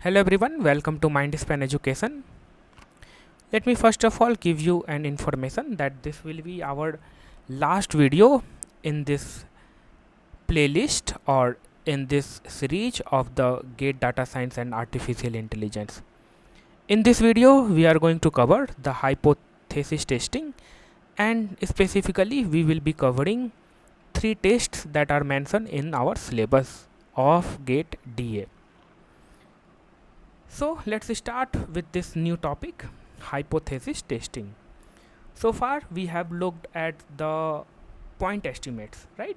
Hello everyone, welcome to Mindspan Education. Let me first of all give you an information that this will be our last video in this playlist or in this series of the GATE Data Science and Artificial Intelligence. In this video, we are going to cover the hypothesis testing, and specifically we will be covering 3 tests that are mentioned in our syllabus of GATE DA. So let's start with this new topic, hypothesis testing. So far we have looked at the point estimates, right?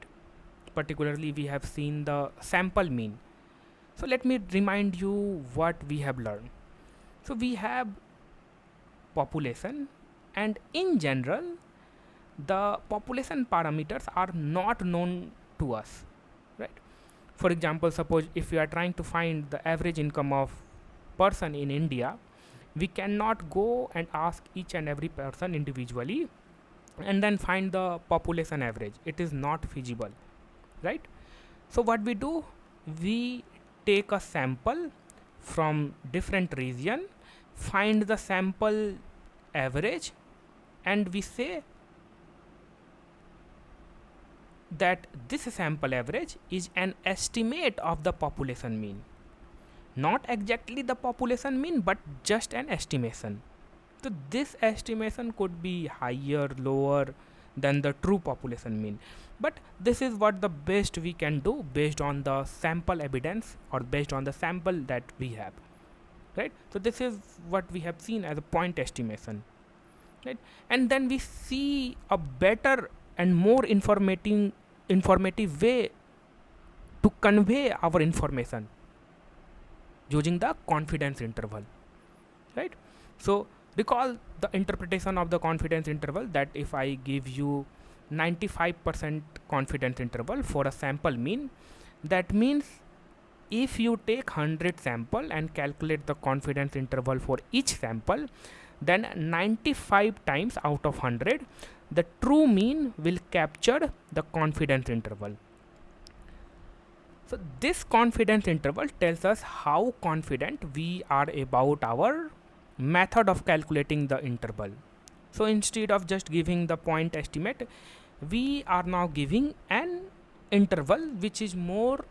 Particularly we have seen the sample mean. So let me remind you what we have learned. So we have population, and in general the population parameters are not known to us, right? For example, suppose if we are trying to find the average income of person in India, we cannot go and ask each and every person individually and then find the population average. It is not feasible, right? So what we do, we take a sample from different region, find the sample average, and we say that this sample average is an estimate of the population mean. Not exactly the population mean, but just an estimation. So this estimation could be higher, lower than the true population mean, but this is what the best we can do based on the sample evidence or based on the sample that we have, right? So this is what we have seen as a point estimation, right? And then we see a better and more informative way to convey our information using the confidence interval, right? So recall the interpretation of the confidence interval, that if I give you 95% confidence interval for a sample mean, that means if you take 100 sample and calculate the confidence interval for each sample, then 95 times out of 100 the true mean will capture the confidence interval. So this confidence interval tells us how confident we are about our method of calculating the interval. So instead of just giving the point estimate, we are now giving an interval which is more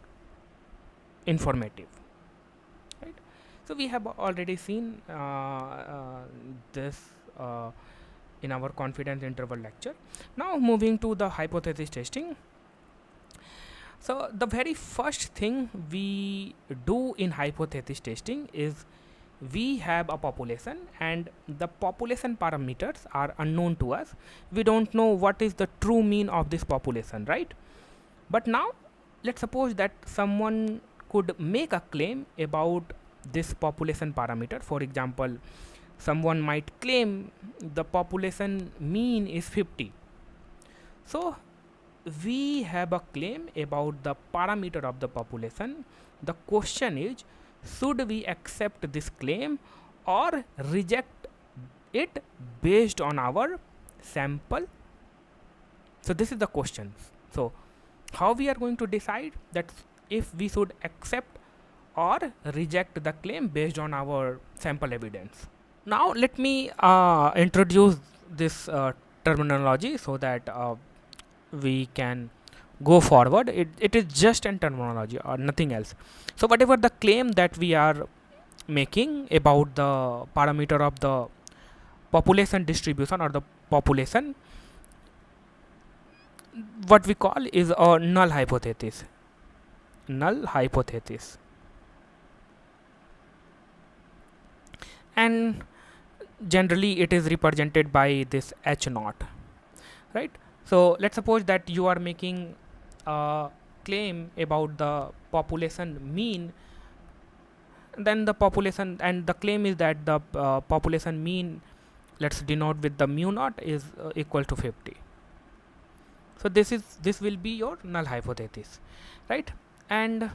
informative, right? So we have already seen this in our confidence interval lecture. Now moving to the hypothesis testing. So the very first thing we do in hypothesis testing is we have a population, and the population parameters are unknown to us. We don't know what is the true mean of this population, right? But now let's suppose that someone could make a claim about this population parameter. For example, someone might claim the population mean is 50. So we have a claim about the parameter of the population. The question is, should we accept this claim or reject it based on our sample? So this is the question. So how we are going to decide that if we should accept or reject the claim based on our sample evidence? Now let me introduce this terminology so that we can go forward. It is just an terminology or nothing else. So whatever the claim that we are making about the parameter of the population distribution or the population, what we call is a null hypothesis. Null hypothesis. And generally it is represented by this H naught, right? So let's suppose that you are making a claim about the population mean, then the population, and the claim is that the population mean, let's denote with the mu naught, is equal to 50. So this will be your null hypothesis, right? And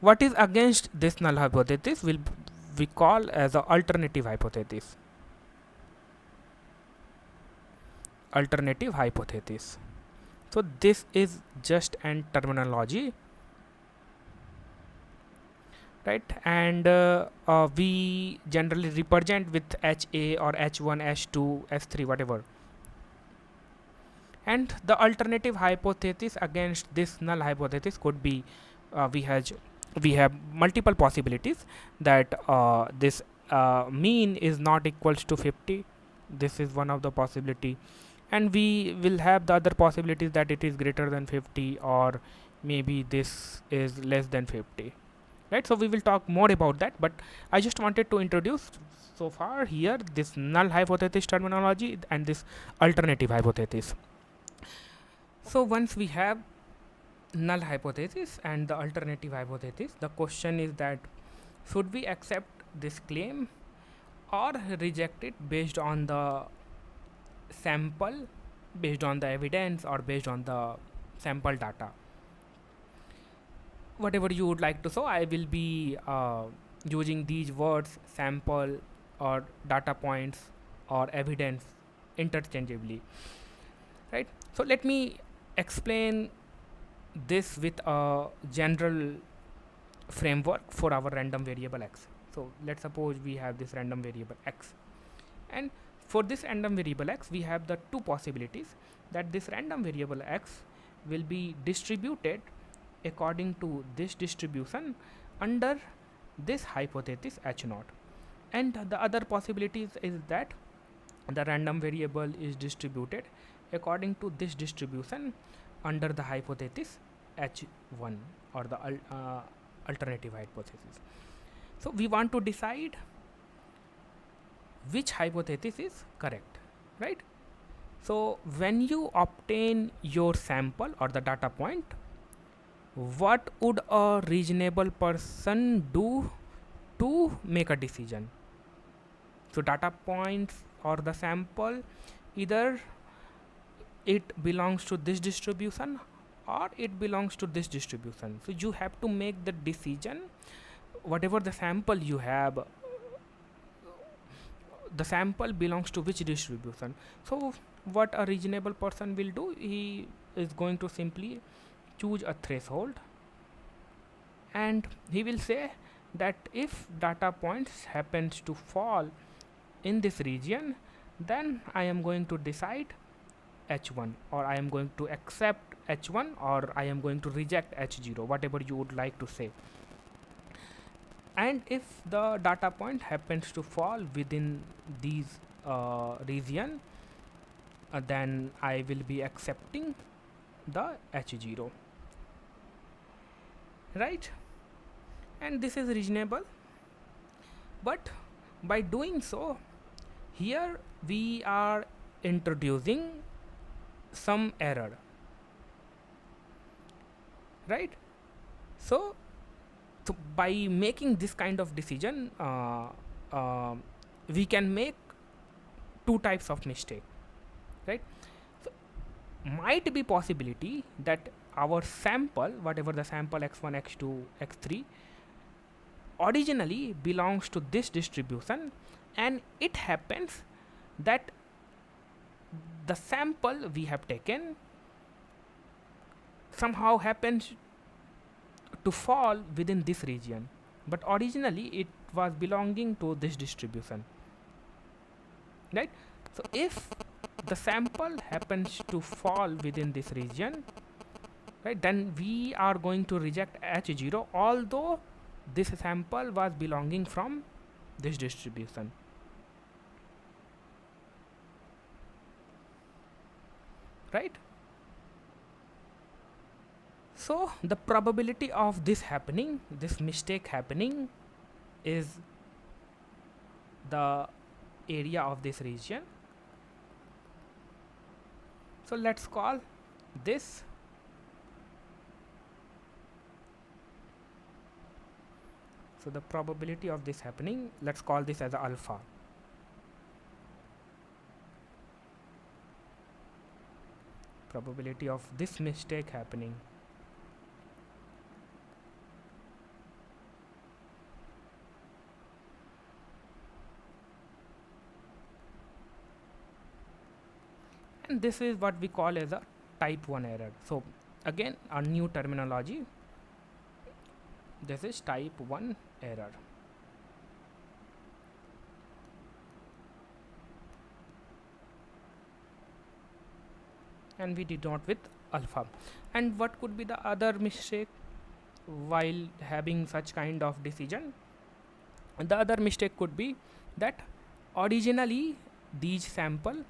what is against this null hypothesis will we call as a alternative hypothesis. Alternative hypothesis. So this is just an terminology right? And we generally represent with HA or H1, H2, S3, whatever. And the alternative hypothesis against this null hypothesis could be, we have multiple possibilities that this mean is not equals to 50. This is one of the possibility, and we will have the other possibilities that it is greater than 50, or maybe this is less than 50, right? So we will talk more about that, but I just wanted to introduce so far here this null hypothesis terminology and this alternative hypothesis. So once we have null hypothesis and the alternative hypothesis, the question is that should we accept this claim or reject it based on the sample, based on the evidence, or based on the sample data, whatever you would like to. So I will be using these words sample or data points or evidence interchangeably, right? So let me explain this with a general framework for our random variable x. So let's suppose we have this random variable x, and for this random variable x we have the two possibilities that this random variable x will be distributed according to this distribution under this hypothesis h0, and the other possibilities is that the random variable is distributed according to this distribution under the hypothesis h1, or the alternative hypothesis. So we want to decide which hypothesis is correct, right? So when you obtain your sample or the data point, what would a reasonable person do to make a decision? So data points or the sample, either it belongs to this distribution or it belongs to this distribution. So you have to make the decision, whatever the sample you have, the sample belongs to which distribution. So what a reasonable person will do, he is going to simply choose a threshold, and he will say that if data points happens to fall in this region, then I am going to decide h1, or I am going to accept h1, or I am going to reject h0, whatever you would like to say. And if the data point happens to fall within these region, then I will be accepting the h0, right? And this is reasonable, but by doing so, here we are introducing some error, right? So by making this kind of decision, we can make two types of mistake, right? So might be possibility that our sample, whatever the sample x1, x2, x3, originally belongs to this distribution, and it happens that the sample we have taken somehow happens to fall within this region, but originally it was belonging to this distribution, right? So if the sample happens to fall within this region, right, then we are going to reject h0, although this sample was belonging from this distribution, right? So the probability of this happening, this mistake happening, is the area of this region. So let's call this so the probability of this happening, let's call this as alpha. Probability of this mistake happening. And this is what we call as a type 1 error. So again, a new terminology. this is type 1 error. And we did not with alpha. And what could be the other mistake while having such kind of decision? The other mistake could be that originally these sample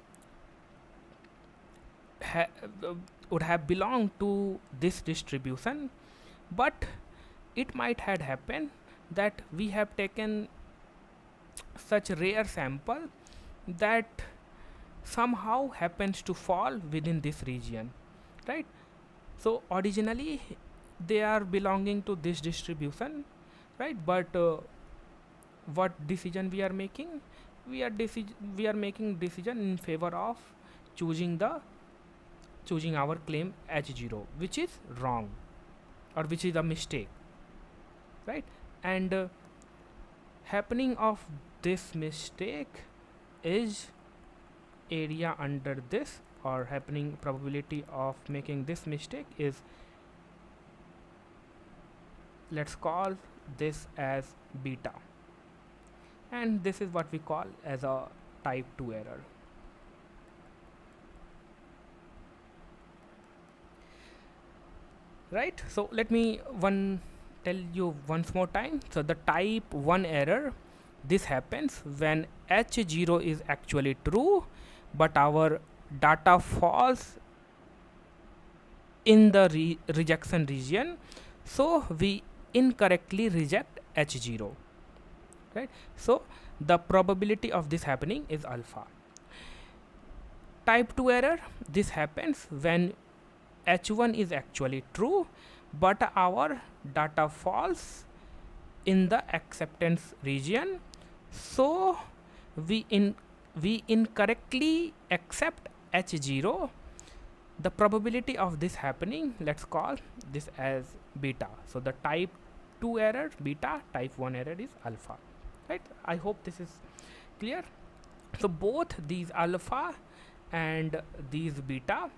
would have belonged to this distribution, but it might had happened that we have taken such rare sample that somehow happens to fall within this region, right? So originally they are belonging to this distribution, right? But what decision we are making? We are making decision in favor of choosing our claim H0, which is wrong, or which is a mistake, right? And happening of this mistake is area under this, or happening probability of making this mistake is, let's call this as beta, and this is what we call as a type 2 error. Right, so let me tell you once more time. So the type 1 error, this happens when H0 is actually true, but our data falls in the rejection region, so we incorrectly reject H0, right? So the probability of this happening is alpha. Type 2 error, this happens when H1 is actually true, but our data falls in the acceptance region, so we incorrectly accept H0. The probability of this happening, let's call this as beta. So the type 2 error beta, type 1 error is alpha, right? I hope this is clear. So both these alpha and these beta,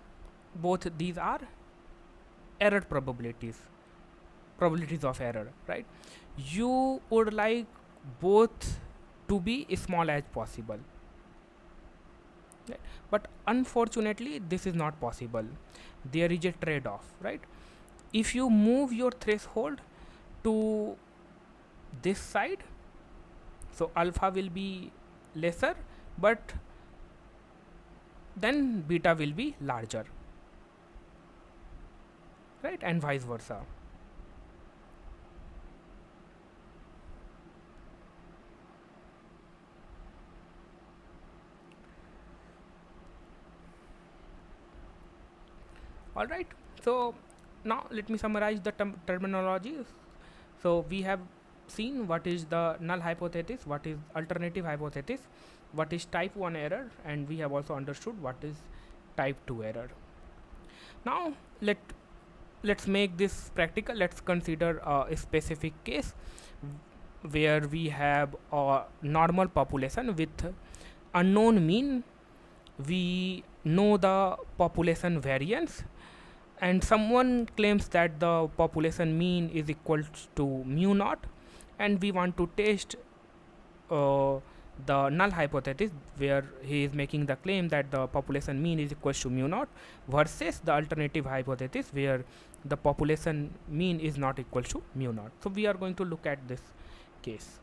both these are error probabilities of error, right? You would like both to be as small as possible, right? But unfortunately this is not possible. There is a trade-off, right? If you move your threshold to this side, so alpha will be lesser, but then beta will be larger, right? And vice versa. All right, so now let me summarize the terminology. So we have seen what is the null hypothesis, what is alternative hypothesis, what is type 1 error, and we have also understood what is type 2 error. Now let's make this practical. Let's consider a specific case where we have a normal population with unknown mean. We know the population variance, and someone claims that the population mean is equal to mu naught, and we want to test the null hypothesis where he is making the claim that the population mean is equal to mu naught, versus the alternative hypothesis where the population mean is not equal to mu naught. So we are going to look at this case.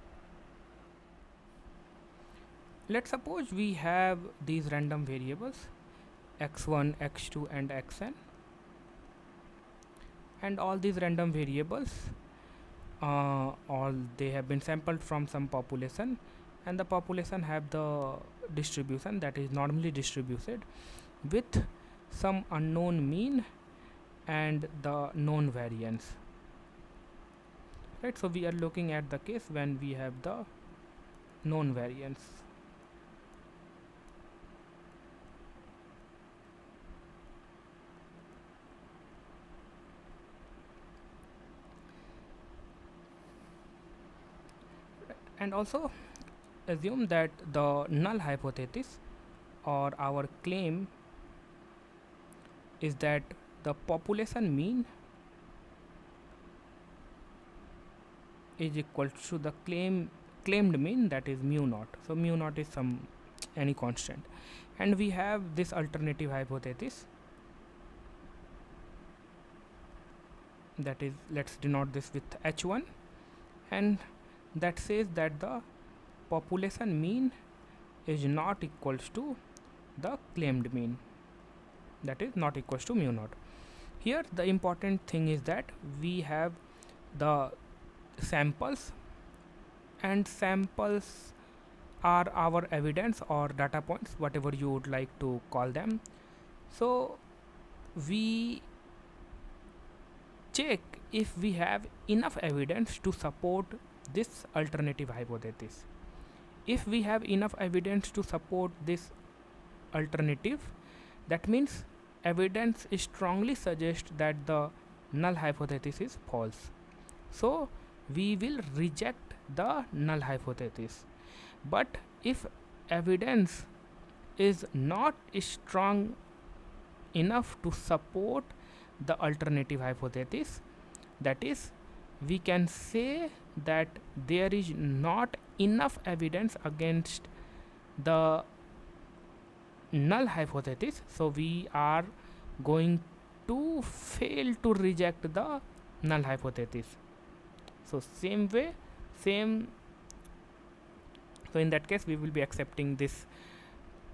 Let's suppose we have these random variables x1, x2 and xn, and all these random variables all they have been sampled from some population, and the population have the distribution that is normally distributed with some unknown mean and the known variance, right? So we are looking at the case when we have the known variance. And also assume that the null hypothesis or our claim is that the population mean is equal to the claimed mean, that is mu naught. So mu naught is any constant, and we have this alternative hypothesis, that is, let's denote this with h1, and that says that the population mean is not equals to the claimed mean, that is not equals to mu naught. Here the important thing is that we have the samples, and samples are our evidence or data points, whatever you would like to call them. So we check if we have enough evidence to support this alternative hypothesis. If we have enough evidence to support this alternative, that means evidence strongly suggests that the null hypothesis is false. So we will reject the null hypothesis. But if evidence is not strong enough to support the alternative hypothesis, that is, we can say that there is not enough evidence against the null hypothesis, so we are going to fail to reject the null hypothesis. So so in that case we will be accepting this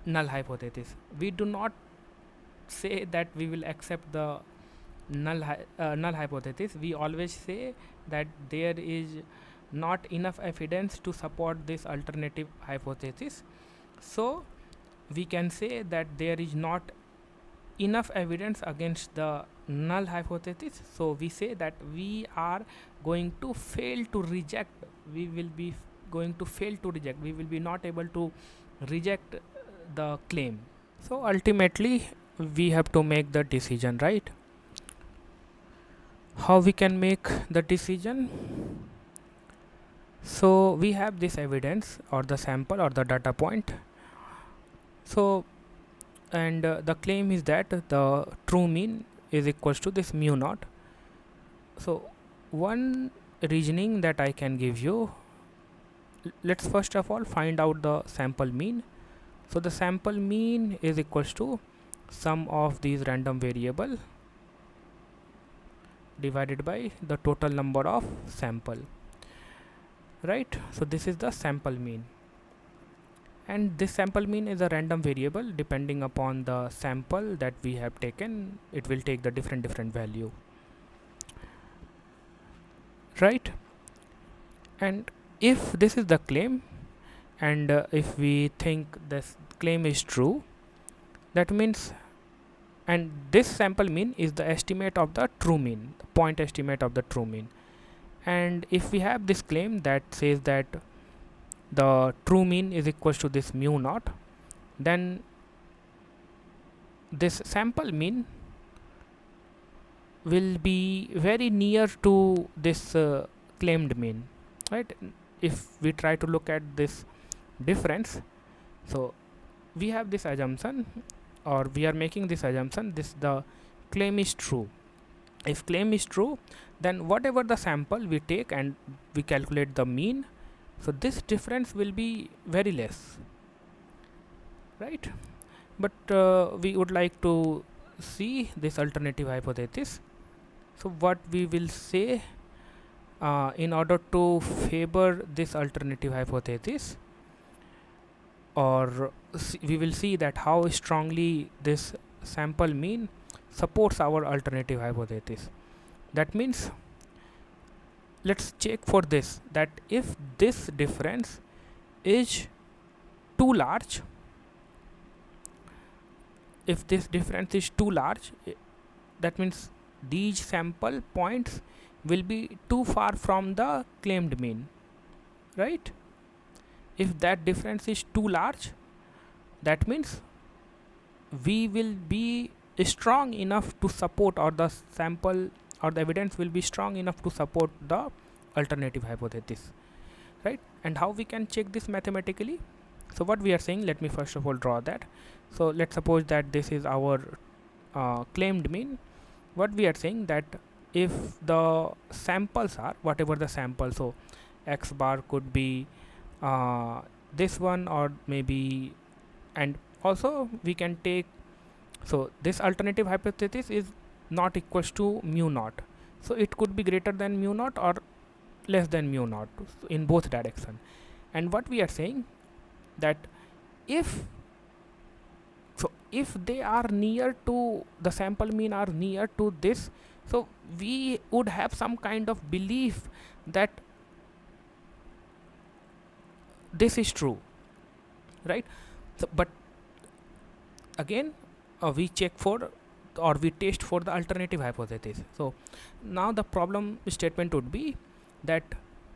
null hypothesis. We do not say that we will accept the null hypothesis. We always say that there is not enough evidence to support this alternative hypothesis. So we can say that there is not enough evidence against the null hypothesis, so we say that we are going to fail to reject. We will be going to fail to reject. We will be not able to reject the claim. So ultimately we have to make the decision, right? How we can make the decision? So we have this evidence or the sample or the data point. So and the claim is that the true mean is equals to this mu naught. So one reasoning that I can give you, let's first of all find out the sample mean. So the sample mean is equals to sum of these random variable divided by the total number of sample, right? So this is the sample mean, and this sample mean is a random variable. Depending upon the sample that we have taken, it will take the different value, right? And if this is the claim, and if we think this claim is true, that means, and this sample mean is the estimate of the true mean, the point estimate of the true mean. And if we have this claim that says that the true mean is equals to this mu naught, then this sample mean will be very near to this claimed mean, right? If we try to look at this difference, so we have this assumption, or we are making this assumption, this the claim is true. If claim is true, then whatever the sample we take and we calculate the mean, so this difference will be very less, right? But we would like to see this alternative hypothesis. So what we will say, in order to favor this alternative hypothesis, or we will see that how strongly this sample mean supports our alternative hypothesis. That means, let's check for this, that if this difference is too large, if this difference is too large, that means these sample points will be too far from the claimed mean, right? If that difference is too large, that means we will be strong enough to support, or the sample or the evidence will be strong enough to support the alternative hypothesis, right? And how we can check this mathematically? So what we are saying, let me first of all draw that. So let's suppose that this is our claimed mean. What we are saying, that if the samples are whatever the sample, so x bar could be this one, or maybe, and also we can take, so this alternative hypothesis is not equals to mu naught, so it could be greater than mu naught or less than mu naught in both direction. And what we are saying that if they are near to the sample mean are near to this, so we would have some kind of belief that this is true, right? So, but again, we check for, or we test for the alternative hypothesis. So now the problem statement would be that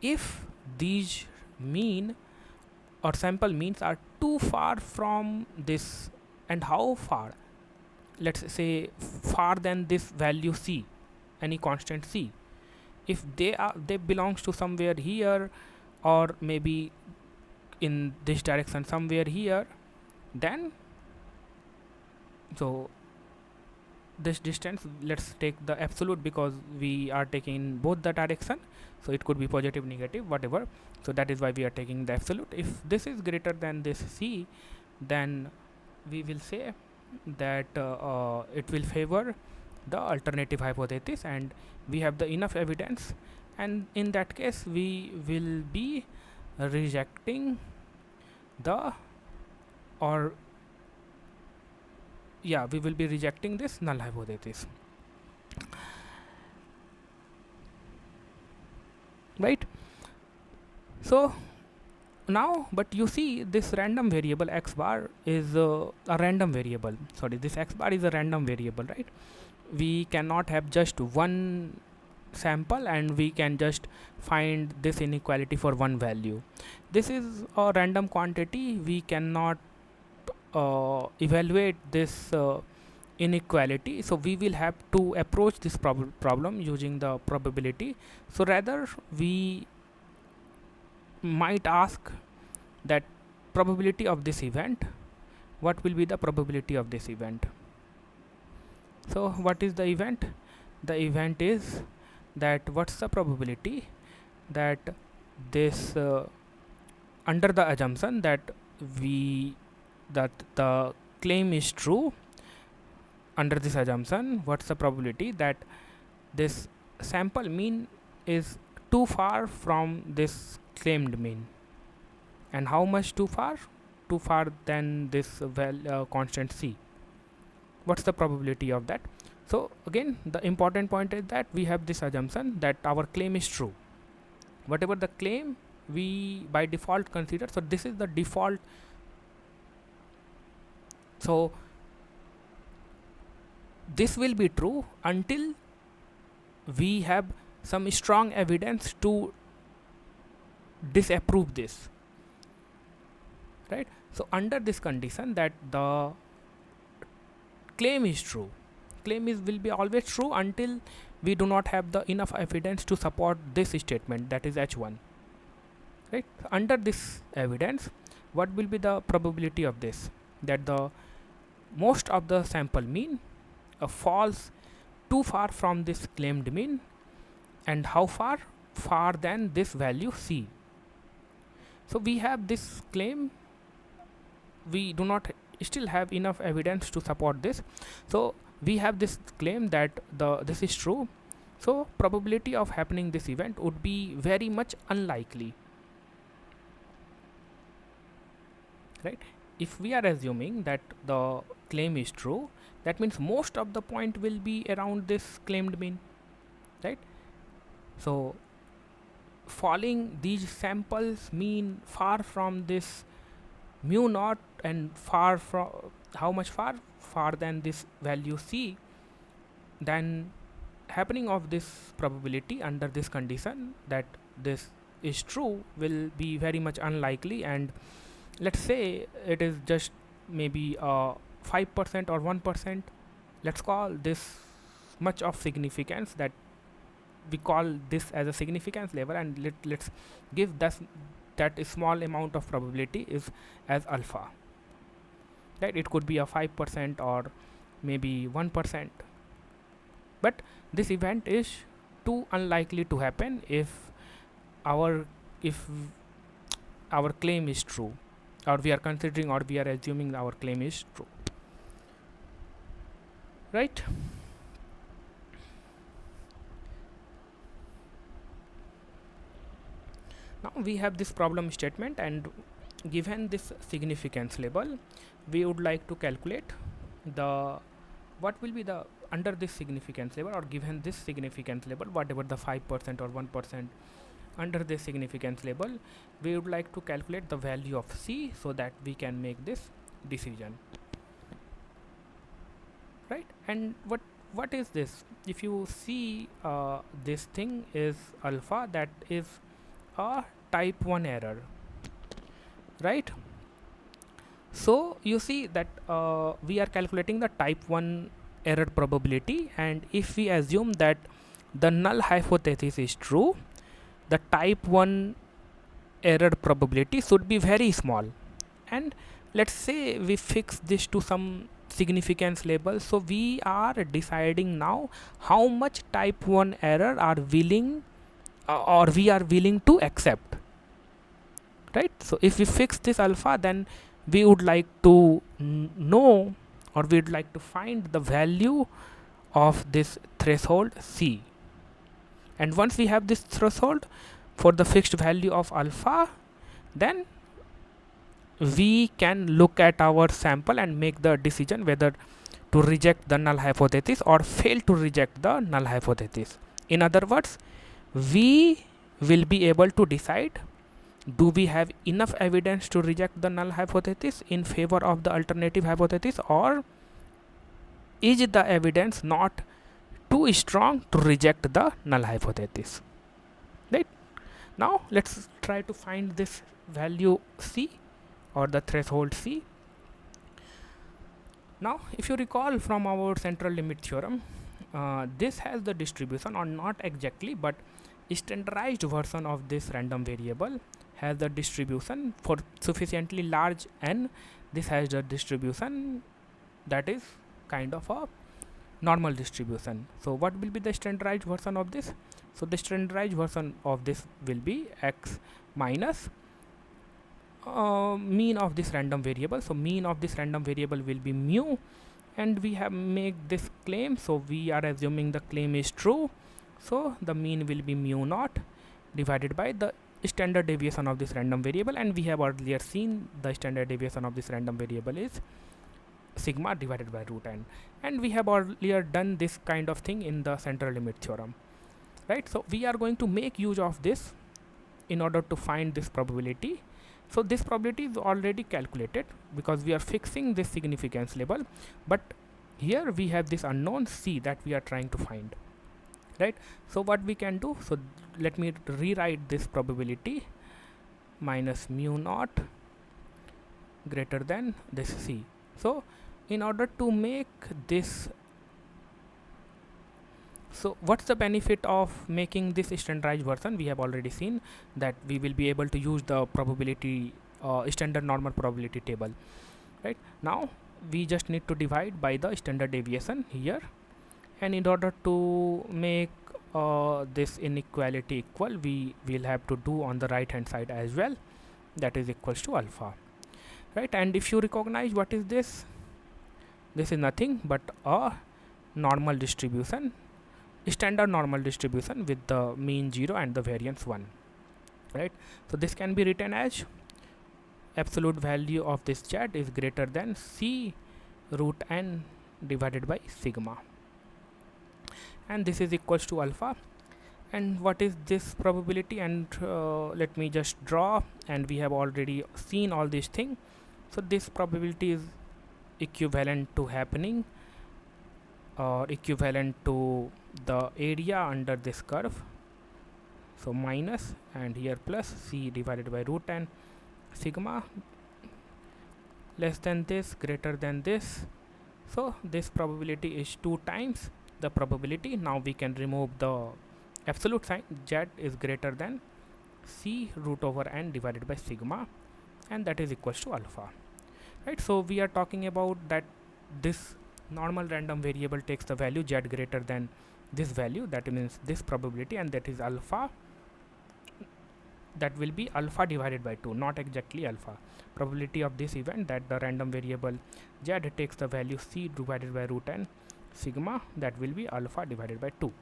if these mean or sample means are too far from this, and how far, let's say far than this value c, any constant c, if they belongs to somewhere here, or maybe in this direction somewhere here, then so this distance, let's take the absolute because we are taking in both the direction, so it could be positive, negative, whatever, so that is why we are taking the absolute. If this is greater than this c, then we will say that it will favor the alternative hypothesis, and we have the enough evidence, and in that case we will be rejecting the, or yeah, we will be rejecting this null hypothesis, right? So now, but you see this random variable x bar is a random variable, sorry, this x bar is a random variable, right? We cannot have just one sample and we can just find this inequality for one value. This is a random quantity, we cannot evaluate this inequality, so we will have to approach this problem using the probability. So rather we might ask that probability of this event, what will be the probability of this event? So what is the event? The event is that what's the probability that this under the assumption that the claim is true, under this assumption, what's the probability that this sample mean is too far from this claimed mean, and how much too far? Too far than this constant c. What's the probability of that? So again, the important point is that we have this assumption that our claim is true. Whatever the claim, we by default consider, so this is the default. So this will be true until we have some strong evidence to disapprove this, right? So under this condition that the claim is true, claim will be always true until we do not have the enough evidence to support this statement, that is h1, right? Under this evidence, what will be the probability of this? That the most of the sample mean falls too far from this claimed mean, and how far? Far than this value c. So we have this claim, we do not still have enough evidence to support this, so we have this claim that this is true, so probability of happening this event would be very much unlikely, right? If we are assuming that the claim is true, that means most of the point will be around this claimed mean, right? So falling these samples mean far from this mu naught, and far from, how much far? Far than this value c, then happening of this probability under this condition that this is true will be very much unlikely, and let's say it is just maybe 5% or 1%. Let's call this much of significance, that we call this as a significance level, and let's give that a small amount of probability is as alpha, right? It could be a 5% or maybe 1%, but this event is too unlikely to happen if our if our claim is true, or we are considering, or we are assuming our claim is true, right? Now we have this problem statement, and given this significance label, we would like to calculate the what will be the under this significance label, or given this significance label, whatever the 5% or 1% under this significance label, we would like to calculate the value of C so that we can make this decision, right? And what is this? If you see, this thing is alpha, that is a type 1 error, right? So you see that we are calculating the type 1 error probability, and if we assume that the null hypothesis is true, the type 1 error probability should be very small. And let's say we fix this to some significance label, so we are deciding now how much type 1 error are willing or we are willing to accept, right? So if we fix this alpha, then we would like to know, or we would like to find the value of this threshold C. And once we have this threshold for the fixed value of alpha, then we can look at our sample and make the decision whether to reject the null hypothesis or fail to reject the null hypothesis. In other words, we will be able to decide, do we have enough evidence to reject the null hypothesis in favor of the alternative hypothesis, or is the evidence not too strong to reject the null hypothesis, right? Now let's try to find this value C, or the threshold C. Now if you recall from our central limit theorem, this has the distribution, or not exactly, but standardized version of this random variable has the distribution for sufficiently large n. This has the distribution that is kind of a normal distribution. So what will be the standardized version of this? So the standardized version of this will be x minus mean of this random variable. So mean of this random variable will be mu, and we have make this claim, so we are assuming the claim is true, so the mean will be mu naught divided by the standard deviation of this random variable, and we have earlier seen the standard deviation of this random variable is sigma divided by root n, and we have earlier done this kind of thing in the central limit theorem, right? So we are going to make use of this in order to find this probability. So this probability is already calculated because we are fixing this significance label, but here we have this unknown C that we are trying to find, right? So what we can do, so let me rewrite this probability minus mu naught greater than this C. So in order to make this, so what's the benefit of making this standardized version? We have already seen that we will be able to use the probability standard normal probability table, right? Now we just need to divide by the standard deviation here, and in order to make this inequality equal, we will have to do on the right hand side as well, that is equals to alpha, right? And if you recognize what is this, this is nothing but a normal distribution, standard normal distribution with the mean 0 and the variance 1, right? So this can be written as absolute value of this z is greater than C root n divided by sigma, and this is equals to alpha. And what is this probability? And let me just draw, and we have already seen all these things. So this probability is equivalent to happening, or equivalent to the area under this curve, so minus and here plus C divided by root n sigma, less than this, greater than this. So this probability is 2 times the probability. Now we can remove the absolute sign, z is greater than C root over n divided by sigma, and that is equals to alpha, right? So we are talking about that this normal random variable takes the value z greater than this value, that means this probability, and that is alpha. that will be alpha divided by 2, not exactly alpha. Probability of this event, that the random variable z takes the value c divided by root n sigma, that will be alpha divided by 2.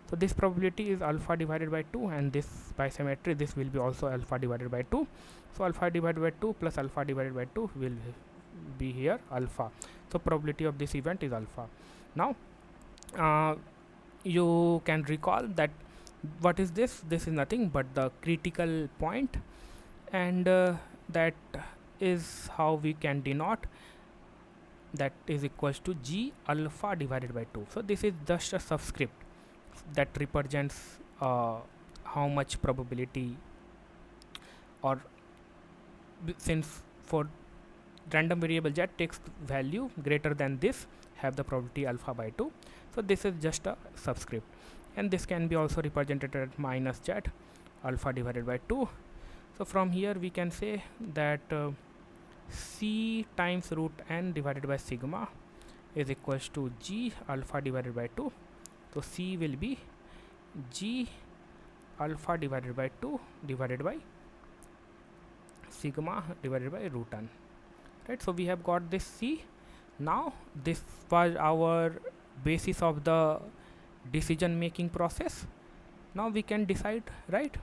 So this probability is alpha divided by 2, and this by symmetry this will be also alpha divided by 2. So alpha divided by 2 plus alpha divided by 2 will be here alpha. So probability of this event is alpha. Now you can recall that what is this? This is nothing but the critical point, and that is how we can denote, that is equals to g alpha divided by 2. So this is just a subscript that represents how much probability, or since for random variable z takes value greater than this, have the probability alpha by 2. So this is just a subscript, and this can be also represented as minus z alpha divided by 2. So from here we can say that c times root n divided by sigma is equals to g alpha divided by 2. So c will be g alpha divided by 2 divided by sigma divided by root n, right? So we have got this c. Now this was our basis of the decision making process. Now we can decide, right?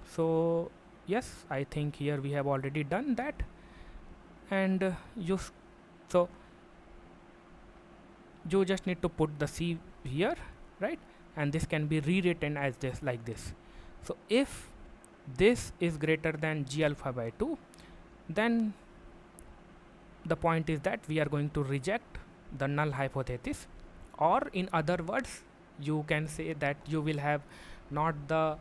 So yes, I think here we have already done that, and you just need to put the c here, right? And this can be rewritten as this, like this. So if this is greater than g alpha by 2, then the point is that we are going to reject the null hypothesis, or in other words you can say that you will have not the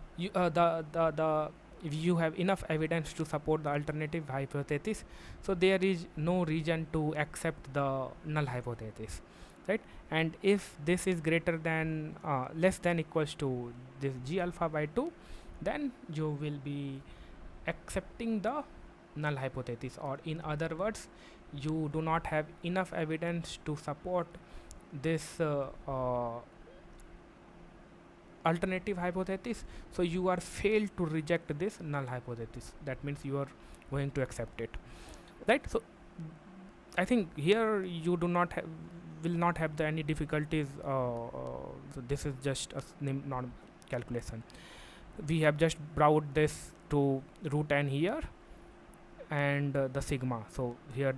if you have enough evidence to support the alternative hypothesis, so there is no reason to accept the null hypothesis, right? And if this is greater than less than equals to this g alpha by 2, then you will be accepting the null hypothesis, or in other words you do not have enough evidence to support this alternative hypothesis, so you are failed to reject this null hypothesis. That means you are going to accept it, right? So I think here you will not have any difficulties. So this is just a normal calculation. We have just brought this to root n here, and the sigma. So here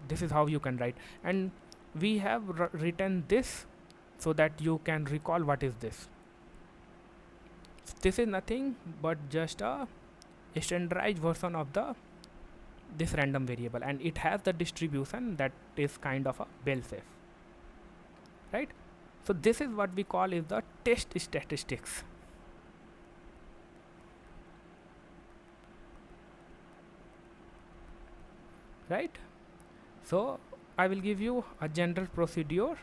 this is how you can write, and we have written this so that you can recall what is this. This is nothing but just a standardized version of this random variable, and it has the distribution that is kind of a bell shape, right? So this is what we call is the test statistics, right? So I will give you a general procedure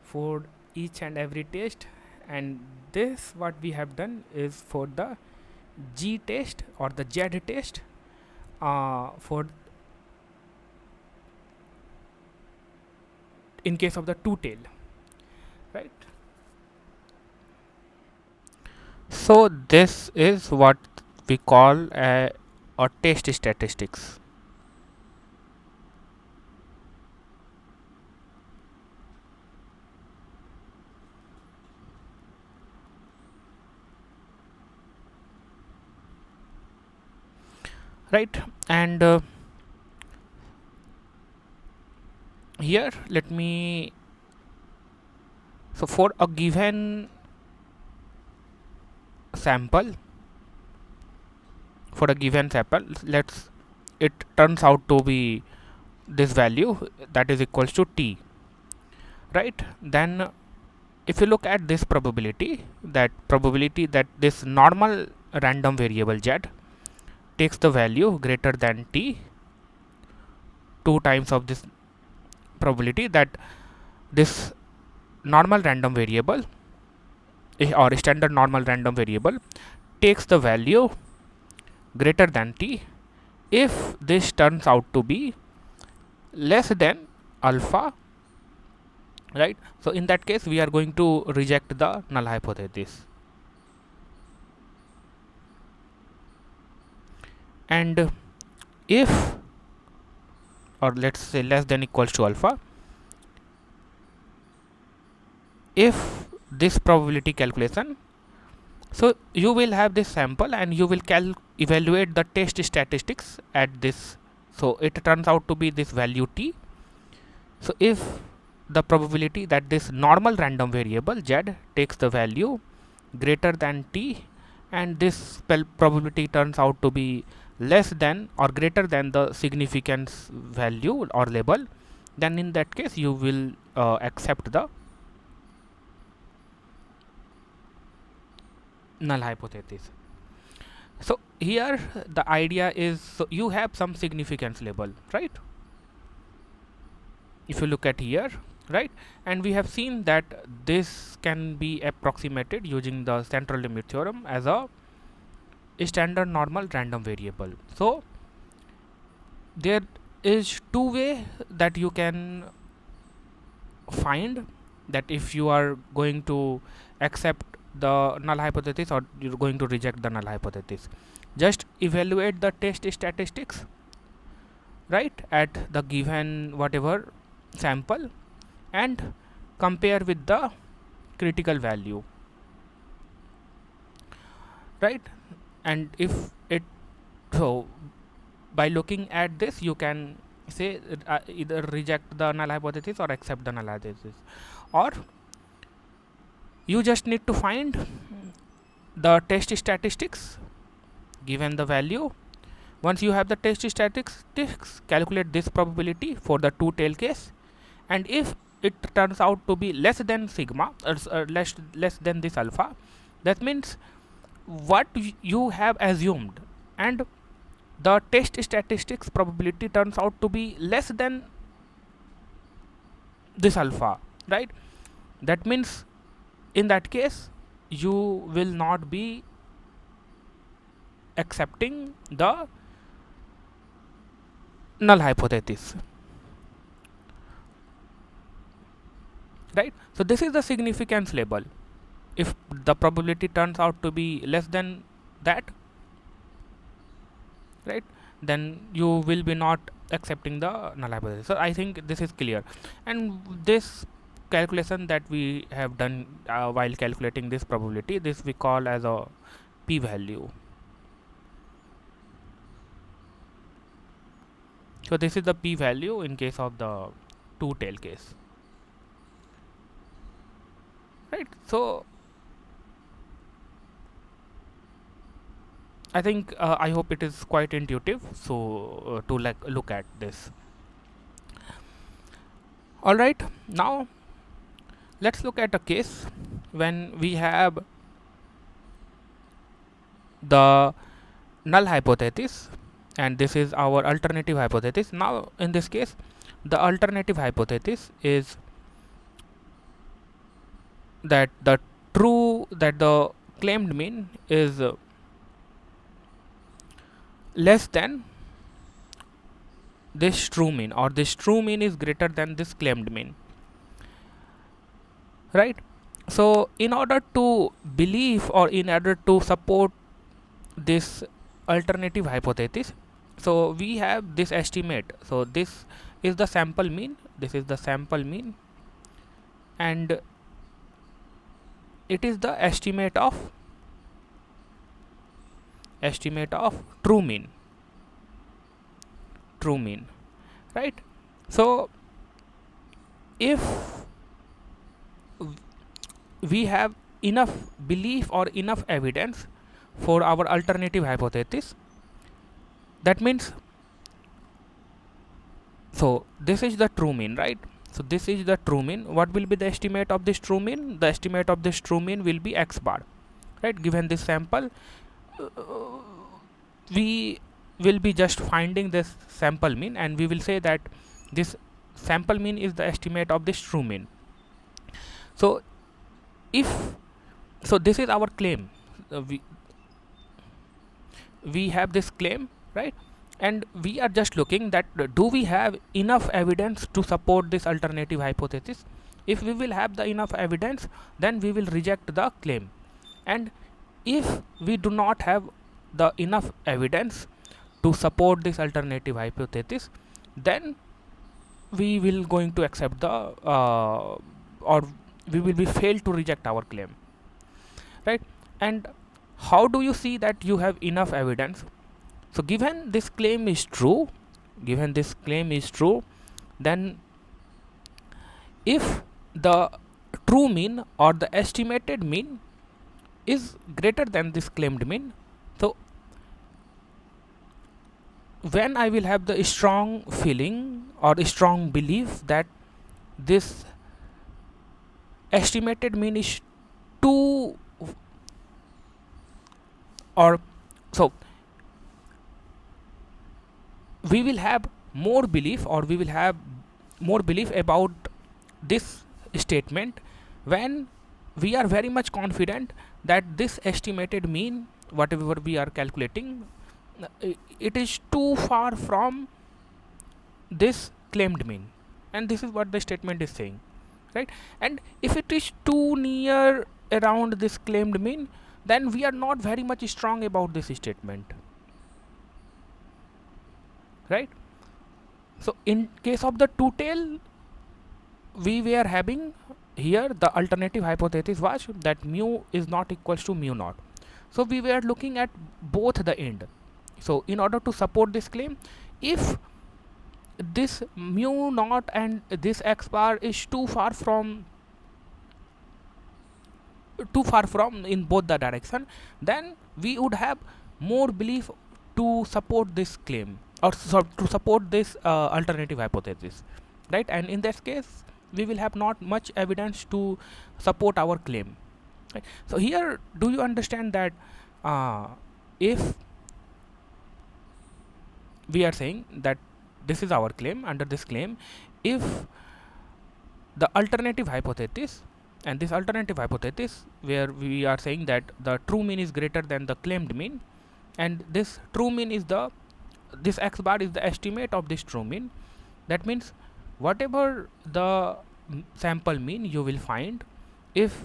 for each and every test, and this what we have done is for the G test or the Z test, for in case of the two tail, right? So this is what we call a test statistics. Right, and here let me, so for a given sample, it turns out to be this value, that is equals to t, right? Then if you look at this probability that this normal random variable z takes the value greater than t, 2 times of this probability that this normal random variable or standard normal random variable takes the value greater than t if this turns out to be less than alpha, right? So in that case we are going to reject the null hypothesis. and if, or let's say less than equals to alpha, if this probability calculation, so you will have this sample and you will evaluate the test statistics at this. So it turns out to be this value t. So if the probability that this normal random variable z takes the value greater than t, and this probability turns out to be less than or greater than the significance value or label, then in that case you will accept the null hypothesis. So here the idea is, so you have some significance label, right? If you look at here, right, and we have seen that this can be approximated using the central limit theorem as a standard normal random variable. So there is two way that you can find that if you are going to accept the null hypothesis or you're going to reject the null hypothesis. Just evaluate the test statistics, right, at the given whatever sample and compare with the critical value, right? And if it, so by looking at this you can say either reject the null hypothesis or accept the null hypothesis, or you just need to find the test statistics given the value. Once you have the test statistics, calculate this probability for the two tail case, and if it turns out to be less than sigma or less than this alpha, that means what you have assumed and the test statistics probability turns out to be less than this alpha, right? That means in that case you will not be accepting the null hypothesis, right? So this is the significance label. If the probability turns out to be less than that, right, then you will be not accepting the null hypothesis. So I think this is clear, and this calculation that we have done while calculating this probability, this we call as a p-value. So this is the p-value in case of the two tail case, right? So I think I hope it is quite intuitive, so to look at this. Alright, now let's look at a case when we have the null hypothesis and this is our alternative hypothesis. Now in this case the alternative hypothesis is that the claimed mean is less than this true mean, or this true mean is greater than this claimed mean, right? So in order to believe or in order to support this alternative hypothesis, so we have this estimate. So this is the sample mean, this is the sample mean, and it is the estimate of true mean, right? So if we have enough belief or enough evidence for our alternative hypothesis, that means, so this is the true mean, right? So this is the true mean. What will be the estimate of this true mean? The estimate of this true mean will be x bar, right? Given this sample, we will be just finding this sample mean and we will say that this sample mean is the estimate of this true mean. So this is our claim. We have this claim, right? And we are just looking that do we have enough evidence to support this alternative hypothesis. If we will have the enough evidence, then we will reject the claim, and if we do not have the enough evidence, to support this alternative hypothesis, then we will going to accept the or we will be failed to reject our claim, right? And how do you see that you have enough evidence? So given this claim is true, then if the true mean or the estimated mean is greater than this claimed mean, so when I will have the strong feeling or strong belief that this estimated mean is too, or so we will have more belief, or we will have more belief about this statement when we are very much confident that this estimated mean, whatever we are calculating, it is too far from this claimed mean, and this is what the statement is saying, right? And if it is too near around this claimed mean, then we are not very much strong about this statement, right? So in case of the two-tail, we were having here the alternative hypothesis was that mu is not equals to mu naught. So we were looking at both the end. So in order to support this claim, if this mu naught and this x bar is too far from in both the direction, then we would have more belief to support this claim, or to support this alternative hypothesis, right? And in this case we will have not much evidence to support our claim, right? So here, do you understand that if we are saying that this is our claim, under this claim, if the alternative hypothesis, and this alternative hypothesis where we are saying that the true mean is greater than the claimed mean, and this true mean is this x bar is the estimate of this true mean, that means whatever the sample mean you will find, if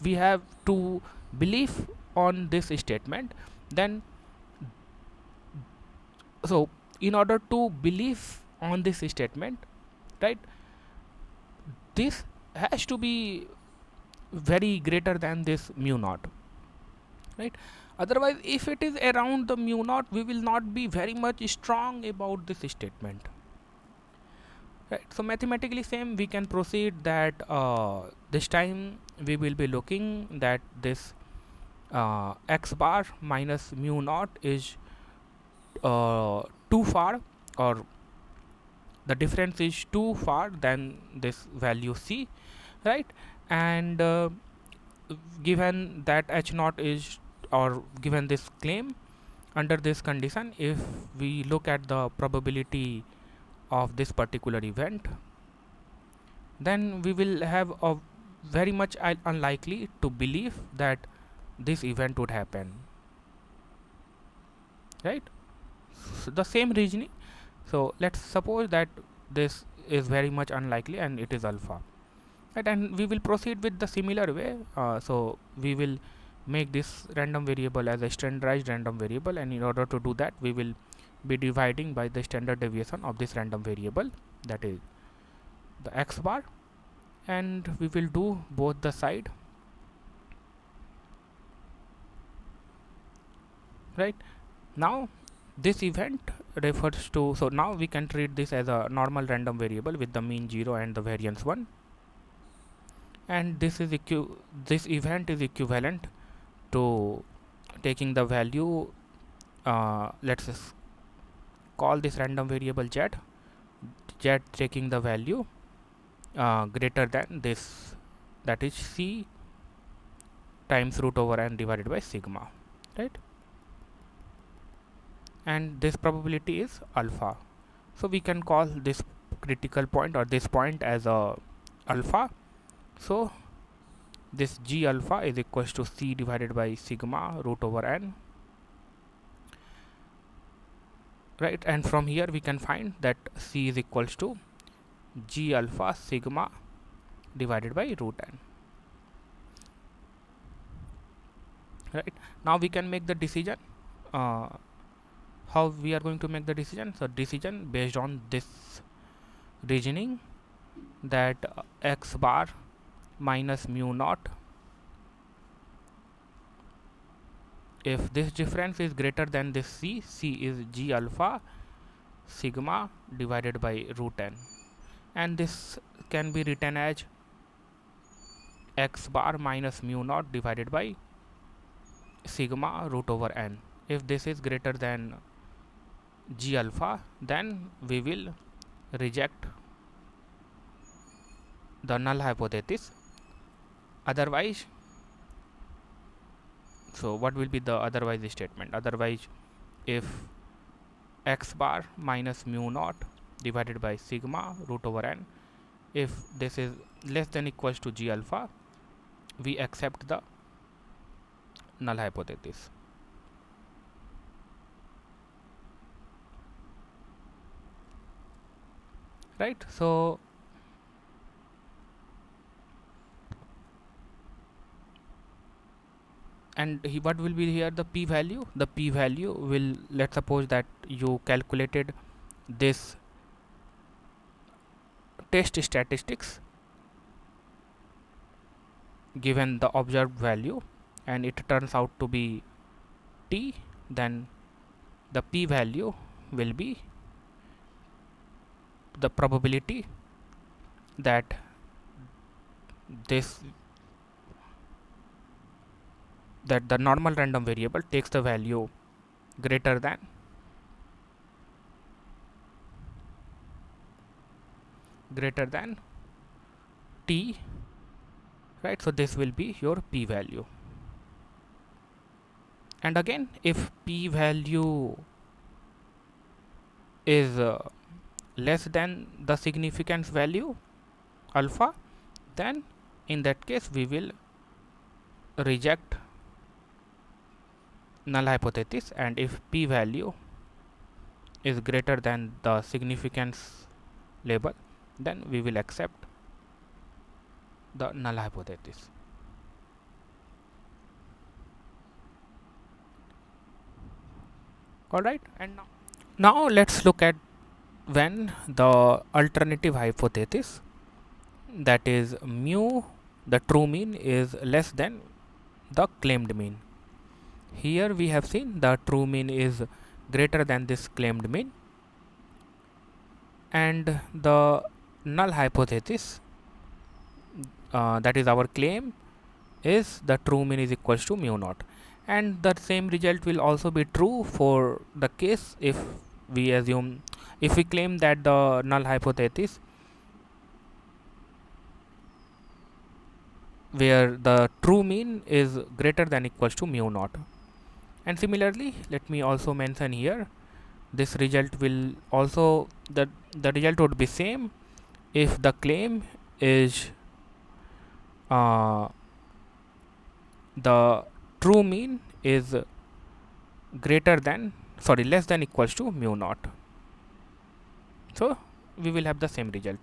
we have to believe on this statement, then so in order to believe on this statement, right, this has to be very greater than this mu naught, right? Otherwise, if it is around the mu naught, we will not be very much strong about this statement, right? So mathematically same, we can proceed that this time we will be looking that this x bar minus mu naught is too far, or the difference is too far than this value c, right? And given that h naught is, or given this claim, under this condition, if we look at the probability of this particular event, then we will have a very much unlikely to believe that this event would happen, right? So the same reasoning. So let's suppose that this is very much unlikely and it is alpha, right? And we will proceed with the similar way. So we will make this random variable as a standardized random variable, and in order to do that, we will be dividing by the standard deviation of this random variable, that is the x bar, and we will do both the side, right? Now this event refers to, so now we can treat this as a normal random variable with the mean 0 and the variance 1, and this is this event is equivalent to taking the value, let's call this random variable z taking the value greater than this, that is c times root over n divided by sigma, right? And this probability is alpha, so we can call this critical point or this point as a alpha. So this g alpha is equals to c divided by sigma root over n, right? And from here we can find that c is equals to g alpha sigma divided by root n, right? Now we can make the decision how we are going to make the decision. So decision based on this reasoning, that x bar minus mu naught, if this difference is greater than this c is g alpha sigma divided by root n, and this can be written as x bar minus mu naught divided by sigma root over n. If this is greater than g alpha, then we will reject the null hypothesis. Otherwise, so what will be the otherwise statement? Otherwise, if x bar minus mu naught divided by sigma root over n, if this is less than equals to g alpha, we accept the null hypothesis. Right? So and what will be here? The p value. The p value will, let's suppose that you calculated this test statistics given the observed value, and it turns out to be t, then the p value will be the probability that the normal random variable takes the value greater than t, right? So this will be your p value. And again, if p value is less than the significance value alpha, then in that case we will reject null hypothesis, and if p value is greater than the significance label, then we will accept the null hypothesis. Alright, and now let's look at when the alternative hypothesis, that is mu, the true mean, is less than the claimed mean. Here we have seen the true mean is greater than this claimed mean, and the null hypothesis, that is our claim, is the true mean is equals to mu naught. And the same result will also be true for the case if we claim that the null hypothesis where the true mean is greater than equals to mu naught. And similarly, let me also mention here, this result will also, the result would be same if the claim is the true mean is less than equals to mu naught. So we will have the same result.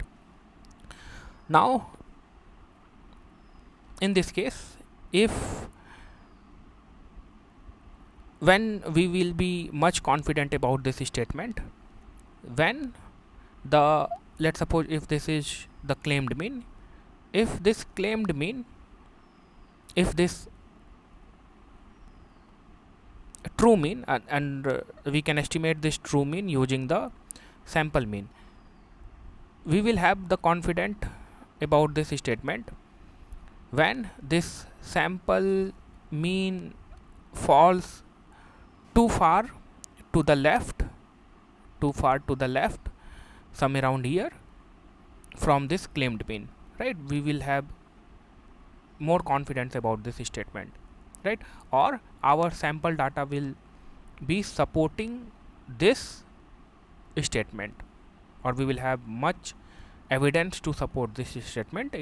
Now in this case, when we will be much confident about this statement, when let's suppose if this is the claimed mean, if this true mean, and we can estimate this true mean using the sample mean, we will have the confident about this statement when this sample mean falls too far to the left, some around here from this claimed mean, right? We will have more confidence about this statement, right? Or our sample data will be supporting this statement, or we will have much evidence to support this statement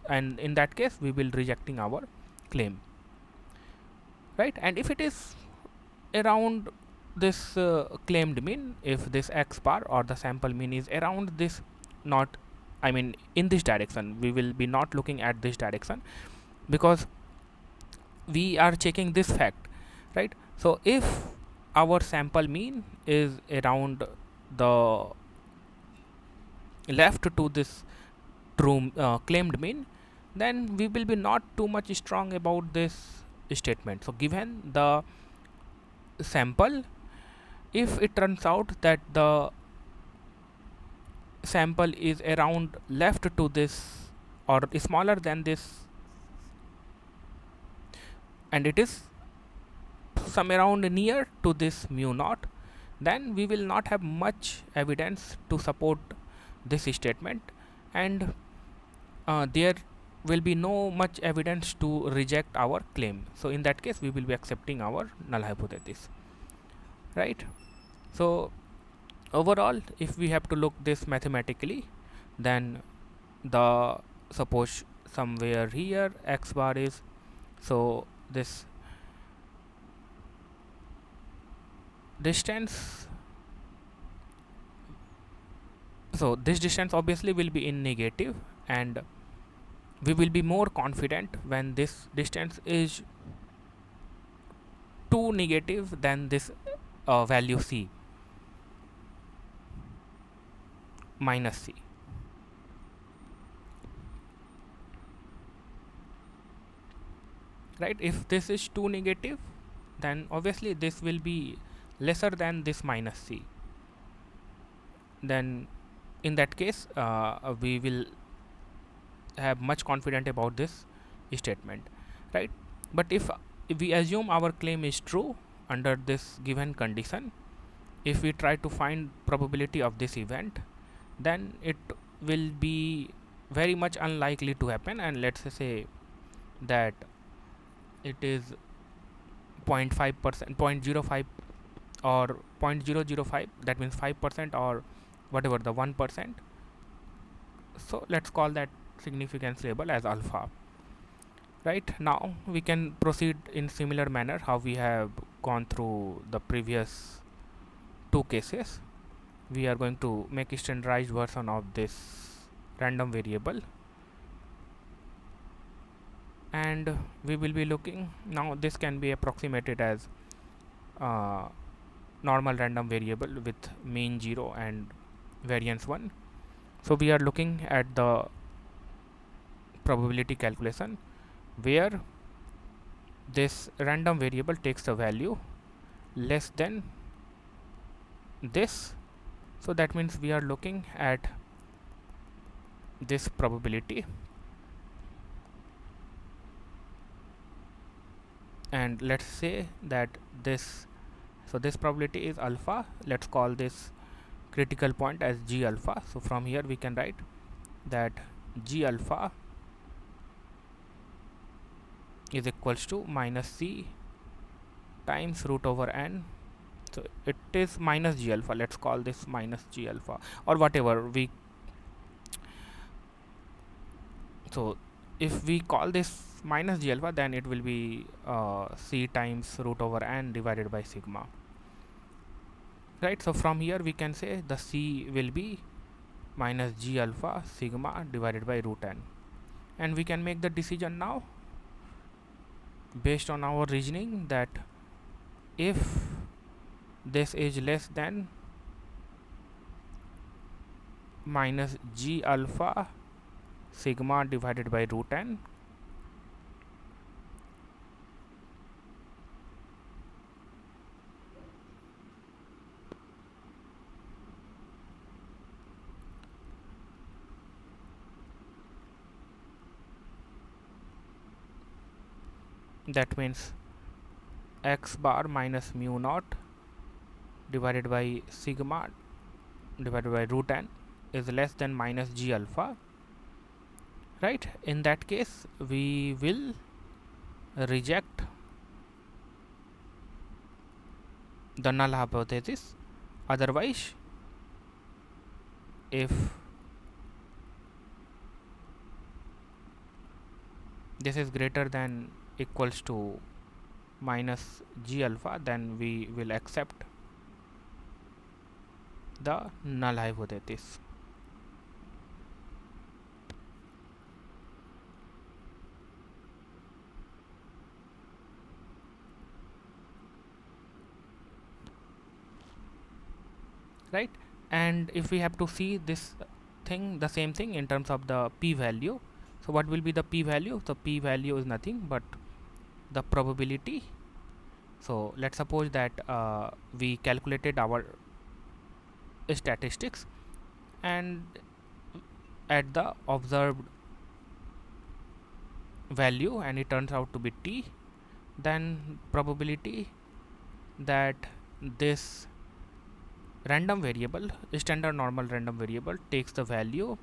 and in that case we will rejecting our claim, right? And if it is around this claimed mean, if this x bar or the sample mean is around this, in this direction, we will be not looking at this direction because we are checking this fact, right? So if our sample mean is around the left to this true claimed mean, then we will be not too much strong about this statement. So given the sample, if it turns out that the sample is around left to this or smaller than this, and it is some around near to this mu naught, then we will not have much evidence to support this statement, and there will be no much evidence to reject our claim. So in that case we will be accepting our null hypothesis, right? So overall, if we have to look this mathematically, then the suppose somewhere here x bar is, so this distance, so this distance obviously will be in negative, and we will be more confident when this distance is too negative than this value c minus c, right? If this is too negative, then obviously this will be lesser than this minus c. Then in that case we will have much confident about this statement, right? But if we assume our claim is true under this given condition, if we try to find probability of this event, then it will be very much unlikely to happen, and let's say that it is 0.5%, 0.05 or 0.005, that means 5% or whatever the 1%. So let's call that significance label as alpha. Right, now we can proceed in similar manner how we have gone through the previous two cases. We are going to make a standardized version of this random variable, and we will be looking now. This can be approximated as normal random variable with mean 0 and variance 1. So we are looking at the probability calculation where this random variable takes a value less than this. So that means we are looking at this probability, and let's say that this, so this probability is alpha. Let's call this critical point as g alpha. So from here we can write that g alpha is equals to minus c times root over n. So it is minus g alpha. Let's call this minus g alpha or whatever we. So if we call this minus g alpha, then it will be c times root over n divided by sigma, right? So from here we can say the c will be minus g alpha sigma divided by root n, and we can make the decision now based on our reasoning that if this is less than minus g alpha sigma divided by root n, that means x bar minus mu naught divided by sigma divided by root n is less than minus g alpha, right? In that case we will reject the null hypothesis. Otherwise, if this is greater than equals to minus g alpha, then we will accept the null hypothesis. right? And if we have to see this thing, the same thing in terms of the p-value, so what will be the p-value? So p-value is nothing but the probability. So let's suppose that we calculated our statistics, and at the observed value and it turns out to be t, then probability that this random variable, standard normal random variable, takes the value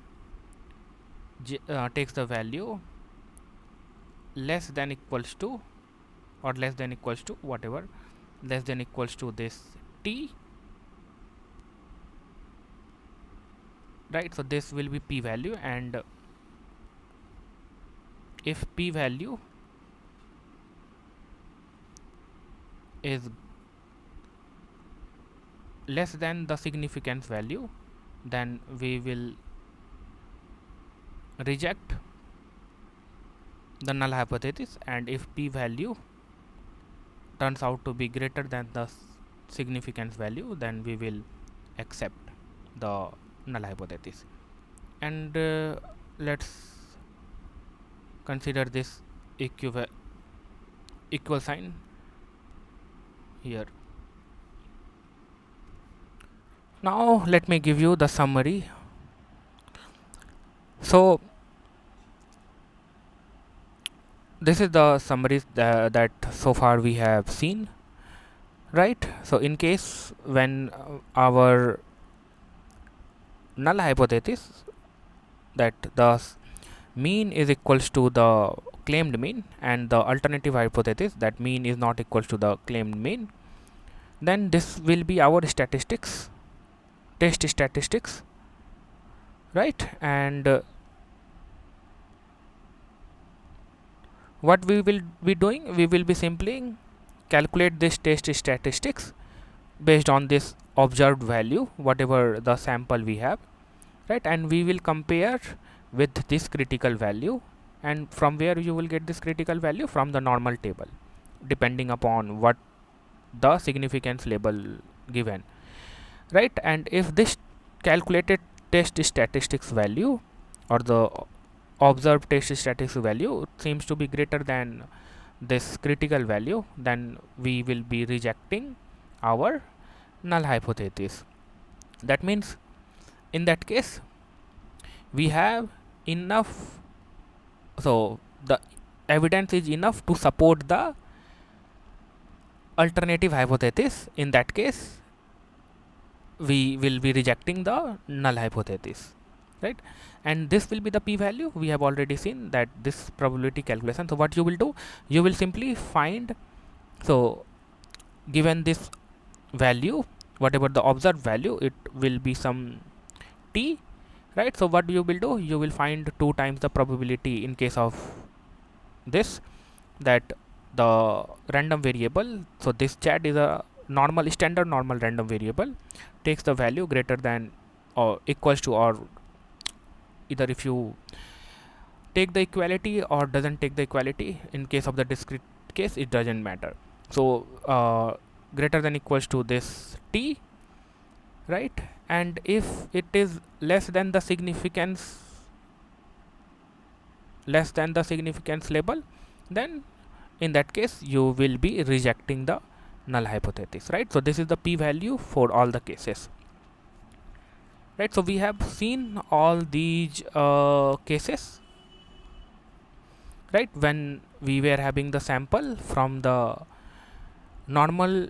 less than equals to, or less than equals to whatever, less than equals to this t, right? So this will be p-value, and if p-value is less than the significance value, then we will reject the null hypothesis, and if p-value turns out to be greater than the significance value, then we will accept the null hypothesis. And let's consider this equal sign here. Now let me give you the summary. So this is the summaries that so far we have seen, right? So in case when our null hypothesis, that the mean is equals to the claimed mean, and the alternative hypothesis that mean is not equals to the claimed mean, then this will be our statistics, test statistics, right? And what we will be doing, we will be simply calculate this test statistics based on this observed value, whatever the sample we have, right? And we will compare with this critical value, and from where you will get this critical value? From the normal table, depending upon what the significance label given, right? And if this calculated test statistics value or the observed test statistics value seems to be greater than this critical value, then we will be rejecting our null hypothesis. That means in that case we have enough, so the evidence is enough to support the alternative hypothesis. In that case we will be rejecting the null hypothesis, right? And this will be the p-value. We have already seen that this probability calculation. So what you will do, you will simply find, so given this value, whatever the observed value, it will be some t, right? So what you will do, you will find 2 times the probability in case of this, that the random variable, so this chat is a normal standard normal random variable, takes the value greater than or equals to, or either if you take the equality or doesn't take the equality, in case of the discrete case it doesn't matter. So greater than equals to this t, right? And if it is less than the significance label, then in that case you will be rejecting the null hypothesis, right? So this is the p-value for all the cases, right? So we have seen all these cases, right? When we were having the sample from the normal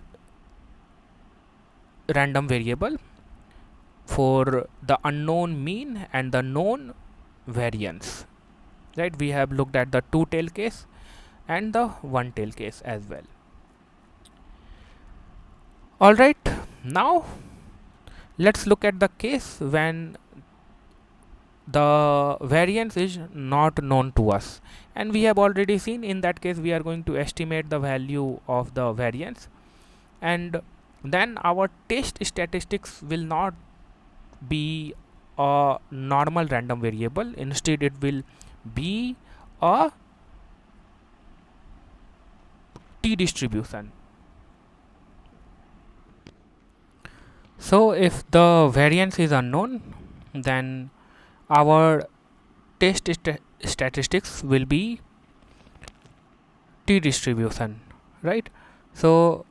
random variable for the unknown mean and the known variance, right? We have looked at the 2-tail case and the 1-tail case as well. All right, now let's look at the case when the variance is not known to us, and we have already seen in that case we are going to estimate the value of the variance, and then our test statistics will not be a normal random variable, instead it will be a t distribution. So if the variance is unknown, then our test statistics will be t distribution, right? So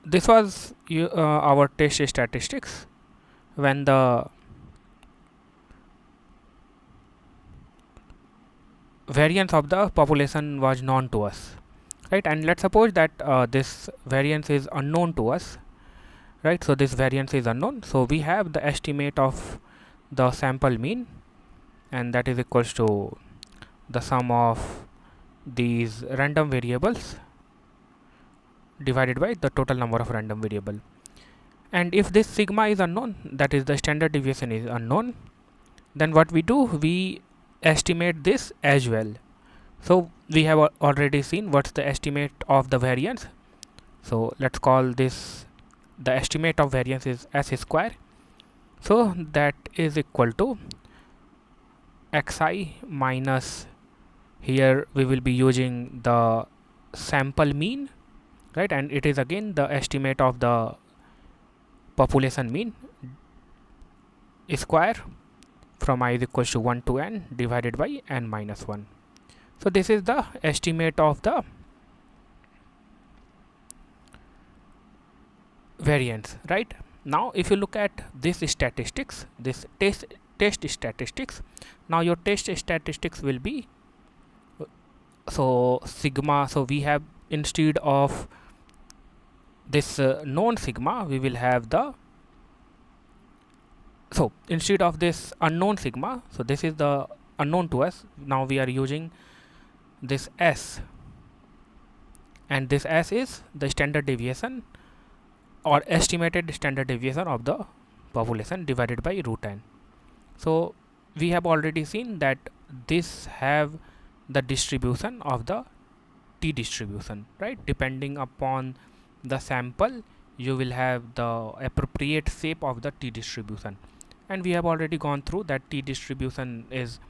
this was our test statistics when the variance of the population was known to us, right? And let's suppose that this variance is unknown to us, right? So this variance is unknown, so we have the estimate of the sample mean, and that is equals to the sum of these random variables divided by the total number of random variable. And if this sigma is unknown, that is the standard deviation is unknown, then what we do, we estimate this as well. So we have already seen what's the estimate of the variance. So let's call this, the estimate of variance is s square. So that is equal to xi minus, here we will be using the sample mean, right? And it is again the estimate of the population mean square from I is equals to 1 to n divided by n minus 1. So this is the estimate of the variance, right? Now if you look at this statistics, this test statistics, now your test statistics will be so sigma. So we have, instead of this known sigma, we will have the, so instead of this unknown sigma, so this is the unknown to us, now we are using this s, and this s is the standard deviation or estimated standard deviation of the population divided by root n. So we have already seen that this have the distribution of the t distribution, right? Depending upon the sample, you will have the appropriate shape of the t distribution, and we have already gone through that t distribution is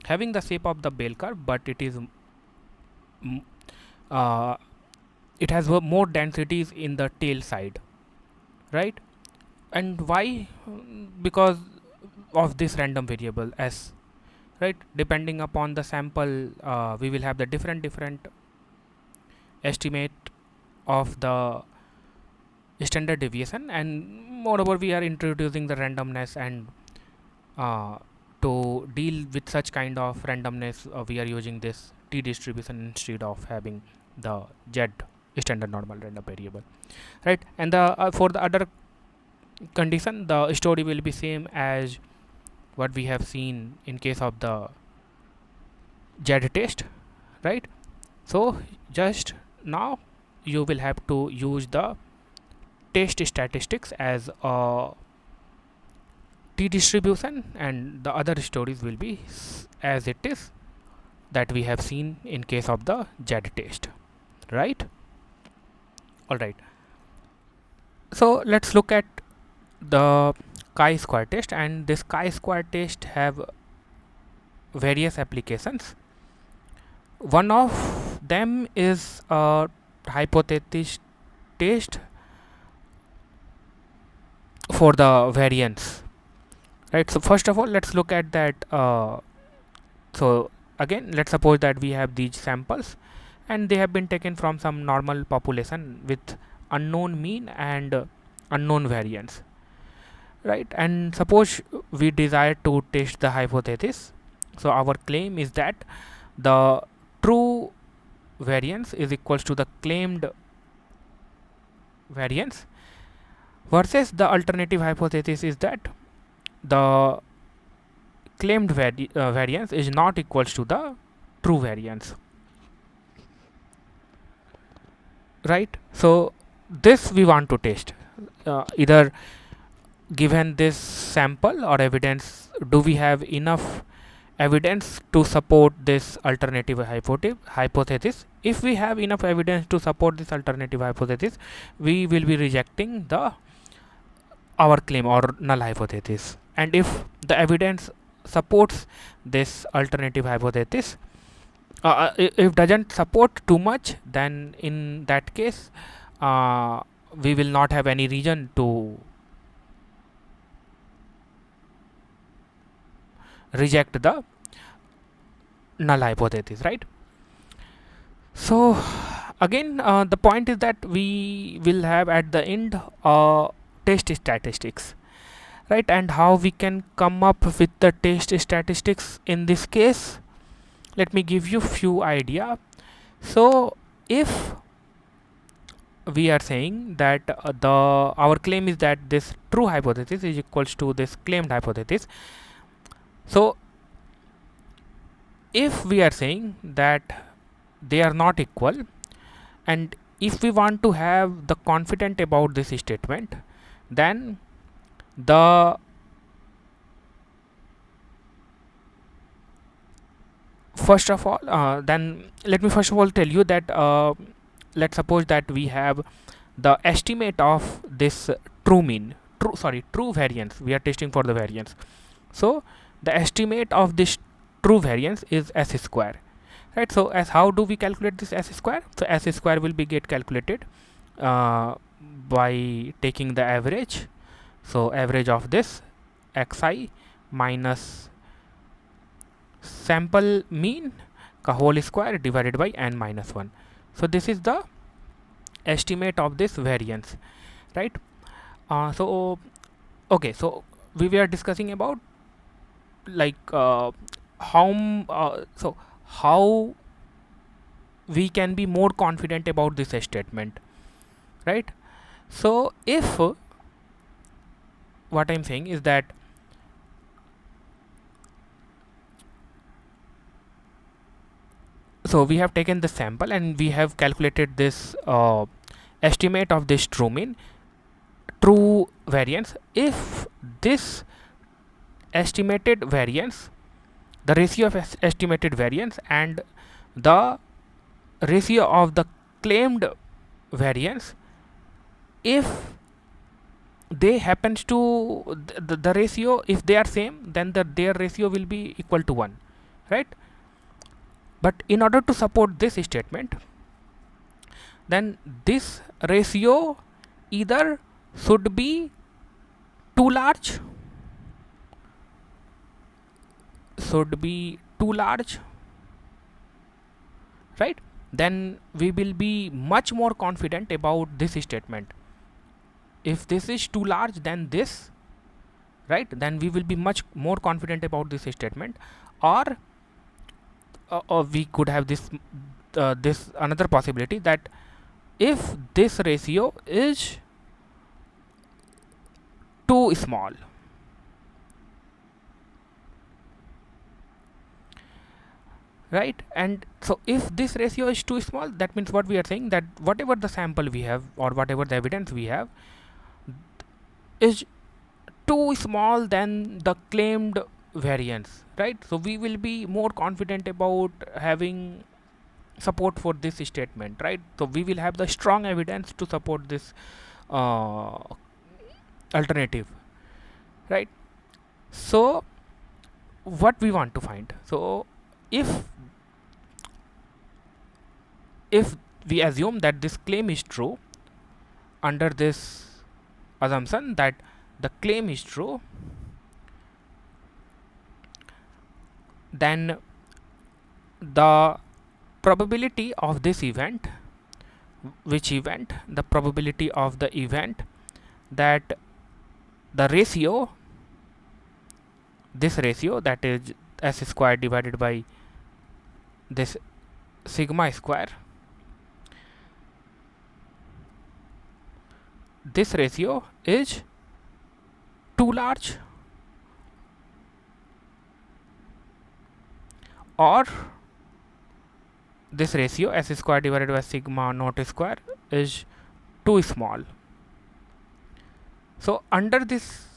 having the shape of the bell curve, but it is it has more densities in the tail side, right? And why? Because of this random variable s, right? Depending upon the sample, we will have the different estimate of the standard deviation, and moreover we are introducing the randomness, and to deal with such kind of randomness, we are using this t distribution instead of having the z standard normal random variable, right? And the for the other condition, the story will be same as what we have seen in case of the z test, right? So just now you will have to use the test statistics as a t distribution, and the other stories will be as it is that we have seen in case of the z test, right? All right, so let's look at the chi-square test, and this chi-square test have various applications. One of them is a hypothesis test for the variance, right? So first of all, let's look at that. So again, let's suppose that we have these samples, and they have been taken from some normal population with unknown mean and unknown variance, right? And suppose we desire to test the hypothesis. So our claim is that the true variance is equals to the claimed variance, versus the alternative hypothesis is that the claimed variance is not equals to the true variance, right? So this we want to test, either given this sample or evidence, do we have enough evidence to support this alternative hypothesis? If we have enough evidence to support this alternative hypothesis, we will be rejecting the our claim or null hypothesis. And if the evidence supports this alternative hypothesis, if doesn't support too much, then in that case we will not have any reason to reject the null hypothesis, right? So again, the point is that we will have at the end test statistics, right? And how we can come up with the test statistics in this case, let me give you few idea. So if we are saying that our claim is that this true hypothesis is equals to this claimed hypothesis. So if we are saying that they are not equal, and if we want to have the confident about this statement, then the first of all then let me first of all tell you that let's suppose that we have the estimate of this true variance. We are testing for the variance. So the estimate of this true variance is s square, right? So as how do we calculate this s square? So s square will be get calculated by taking the average. So average of this xi minus sample mean ka whole square divided by n minus 1. So this is the estimate of this variance, right? So okay, so we were discussing about like how we can be more confident about this statement, right? So if what I'm saying is that so we have taken the sample and we have calculated this estimate of this true variance. If this estimated variance, the ratio of estimated variance and the ratio of the claimed variance, if they happens to the ratio, if they are same, then their ratio will be equal to 1, right? But in order to support this statement, then this ratio either should be too large, right? Then we will be much more confident about this statement. If this is too large than this, right, then we will be much more confident about this statement. Or we could have this another possibility, that if this ratio is too small, right? And so if this ratio is too small, that means what we are saying, that whatever the sample we have or whatever the evidence we have is too small than the claimed variance, right? So we will be more confident about having support for this statement, right? So we will have the strong evidence to support this alternative, right? So what we want to find, so if we assume that this claim is true, under this assumption that the claim is true, then the probability of this event, the probability of the event that the ratio, this ratio, that is s square divided by this sigma square, this ratio is too large, or this ratio s square divided by sigma naught square is too small. So under this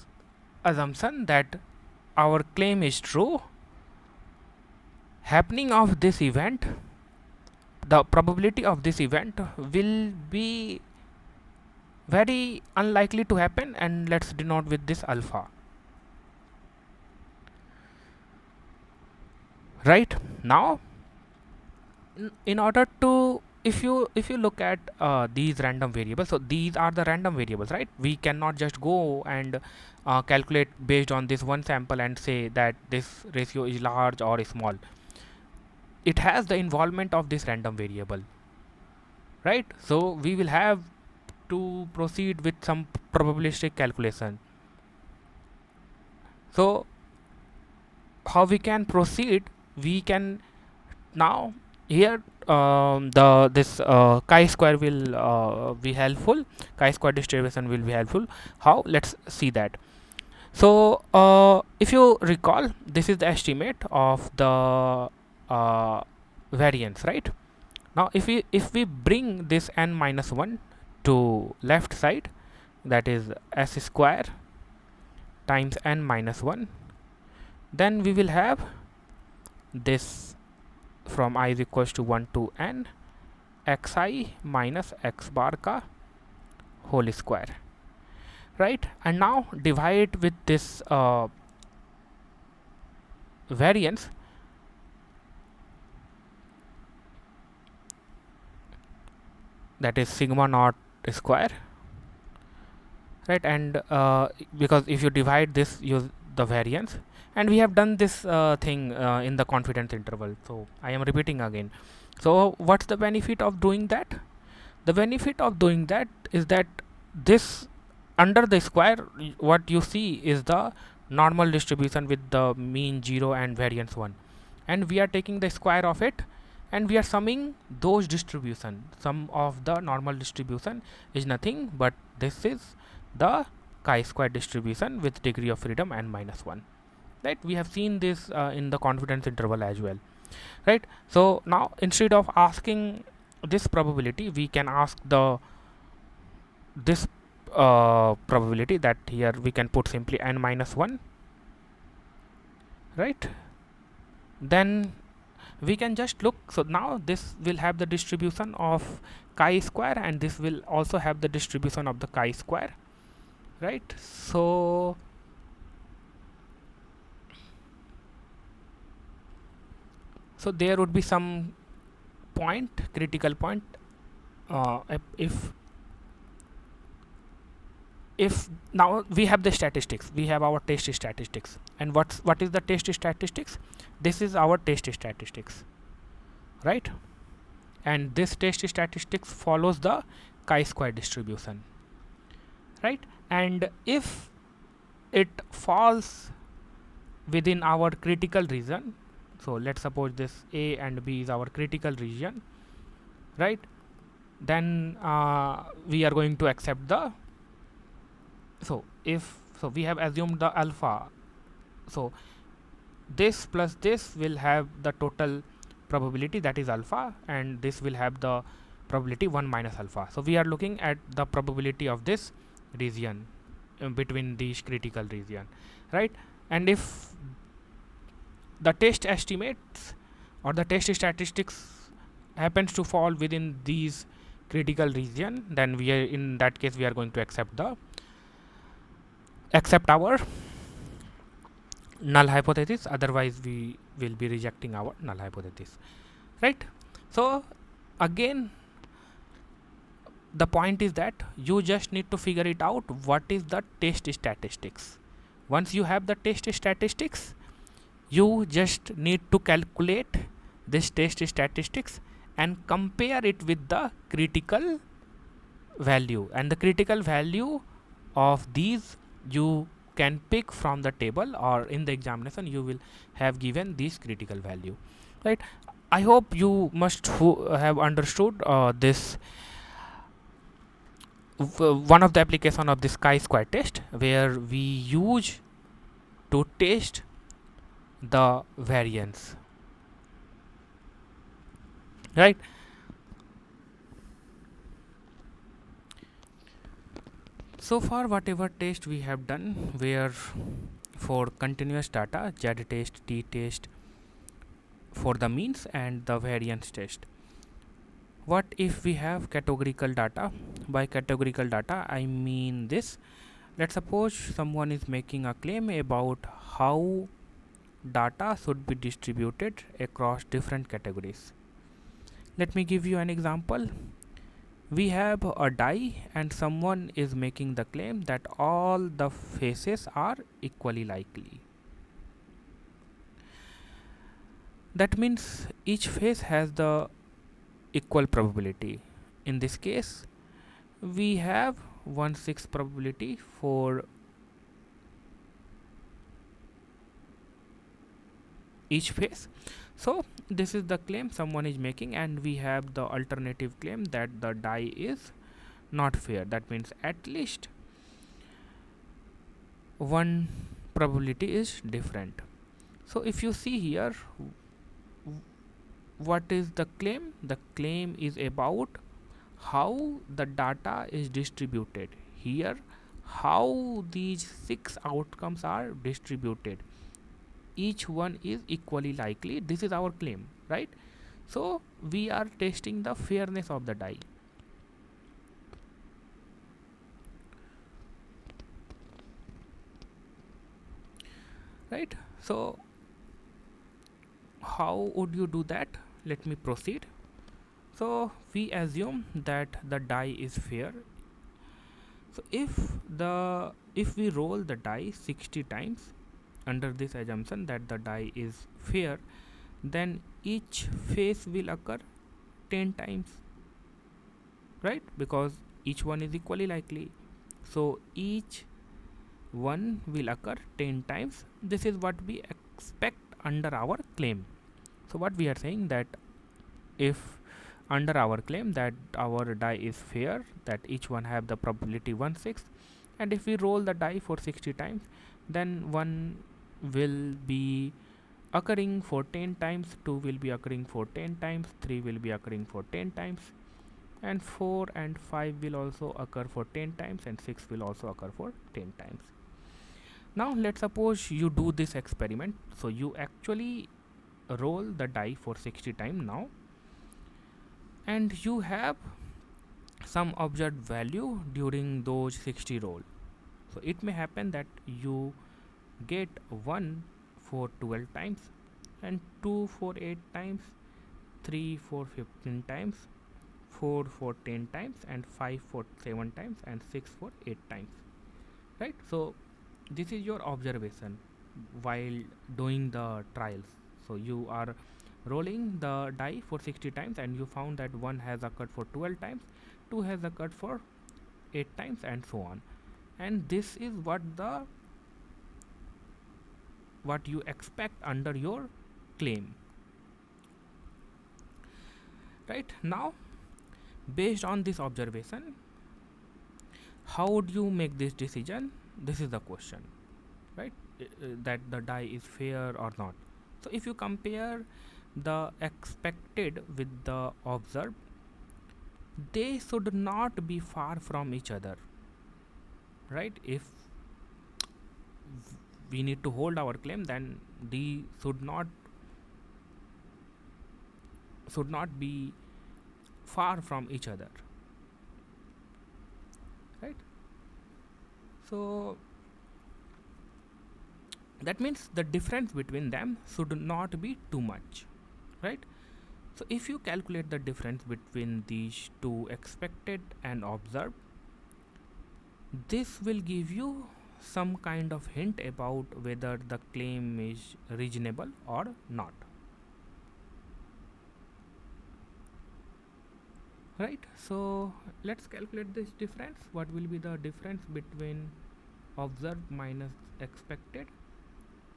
assumption that our claim is true, happening of this event, the probability of this event will be very unlikely to happen, and let's denote with this alpha, right? Now in order to, if you look at these random variables, so these are the random variables, right? We cannot just go and calculate based on this one sample and say that this ratio is large or small. It has the involvement of this random variable, right? So we will have to proceed with some probabilistic calculation. So how we can proceed? We can now here the this chi-square will be helpful. Chi-square distribution will be helpful. How? Let's see that. So if you recall, this is the estimate of the variance, right? Now if we bring this n minus 1 to left side, that is s square times n minus 1, then we will have this from I is equals to 1 to n xi minus x bar ka whole square, right? And now divide with this variance, that is sigma naught square, right? And because if you divide this, use the variance, and we have done this thing in the confidence interval, so I am repeating again. So what's the benefit of doing that? The benefit of doing that is that this under the square, what you see is the normal distribution with the mean 0 and variance 1, and we are taking the square of it and we are summing those distribution. Sum of the normal distribution is nothing but this is the chi-square distribution with degree of freedom n minus 1, right? We have seen this in the confidence interval as well, right? So now instead of asking this probability, we can ask the this probability, that here we can put simply n minus 1, right? Then we can just look. So now this will have the distribution of chi-square and this will also have the distribution of the chi-square, right? So there would be some point, critical point, if now we have the statistics, we have our test statistics, and what is the test statistics? This is our test statistics, right? And this test statistics follows the chi-square distribution, right? And if it falls within our critical region, so let's suppose this A and B is our critical region, right? Then we are going to accept the, so if so we have assumed the alpha, so this plus this will have the total probability, that is alpha, and this will have the probability 1 minus alpha. So we are looking at the probability of this region between these critical region, right? And if the test estimates or the test statistics happens to fall within these critical region, then we are, in that case, we are going to accept our null hypothesis, otherwise we will be rejecting our null hypothesis, right? So again, the point is that you just need to figure it out, what is the test statistics. Once you have the test statistics, you just need to calculate this test statistics and compare it with the critical value, and the critical value of these you can pick from the table, or in the examination you will have given this critical value, right? I hope you must have understood this one of the application of this chi-square test, where we use to test the variance, right? So far whatever test we have done were for continuous data, z test, t test for the means, and the variance test. What if we have categorical data? By categorical data I mean this. Let's suppose someone is making a claim about how data should be distributed across different categories. Let me give you an example. We have a die and someone is making the claim that all the faces are equally likely. That means each face has the equal probability. In this case, we have 1/6 probability for each face. So this is the claim someone is making, and we have the alternative claim that the die is not fair. That means at least one probability is different. So if you see here, what is the claim? The claim is about how the data is distributed. Here, how these 6 outcomes are distributed. Each one is equally likely. This is our claim, right? So we are testing the fairness of the die. Right? So how would you do that? Let me proceed. So we assume that the die is fair. So if we roll the die 60 times under this assumption that the die is fair, then each face will occur 10 times, right? Because each one is equally likely. So each one will occur 10 times. This is what we expect under our claim. So what we are saying, that if under our claim that our die is fair, that each one have the probability 1/6, and if we roll the die for 60 times, then one will be occurring for 10 times, 2 will be occurring for 10 times, 3 will be occurring for 10 times, and 4 and 5 will also occur for 10 times, and 6 will also occur for 10 times. Now let's suppose you do this experiment. So you actually roll the die for 60 times now, and you have some observed value during those 60 roll. So it may happen that you get 1 for 12 times, and 2 for 8 times, 3 for 15 times, 4 for 10 times, and 5 for 7 times, and 6 for 8 times, right? So this is your observation while doing the trials. So you are rolling the die for 60 times, and you found that 1 has occurred for 12 times, 2 has occurred for 8 times, and so on. And this is what you expect under your claim, right? Now based on this observation, how would you make this decision? This is the question, right? That the die is fair or not. So if you compare the expected with the observed, they should not be far from each other, right? If we need to hold our claim, then they should not be far from each other, right? So that means the difference between them should not be too much, right? So if you calculate the difference between these two, expected and observed, this will give you some kind of hint about whether the claim is reasonable or not, right? So let's calculate this difference. What will be the difference between observed minus expected?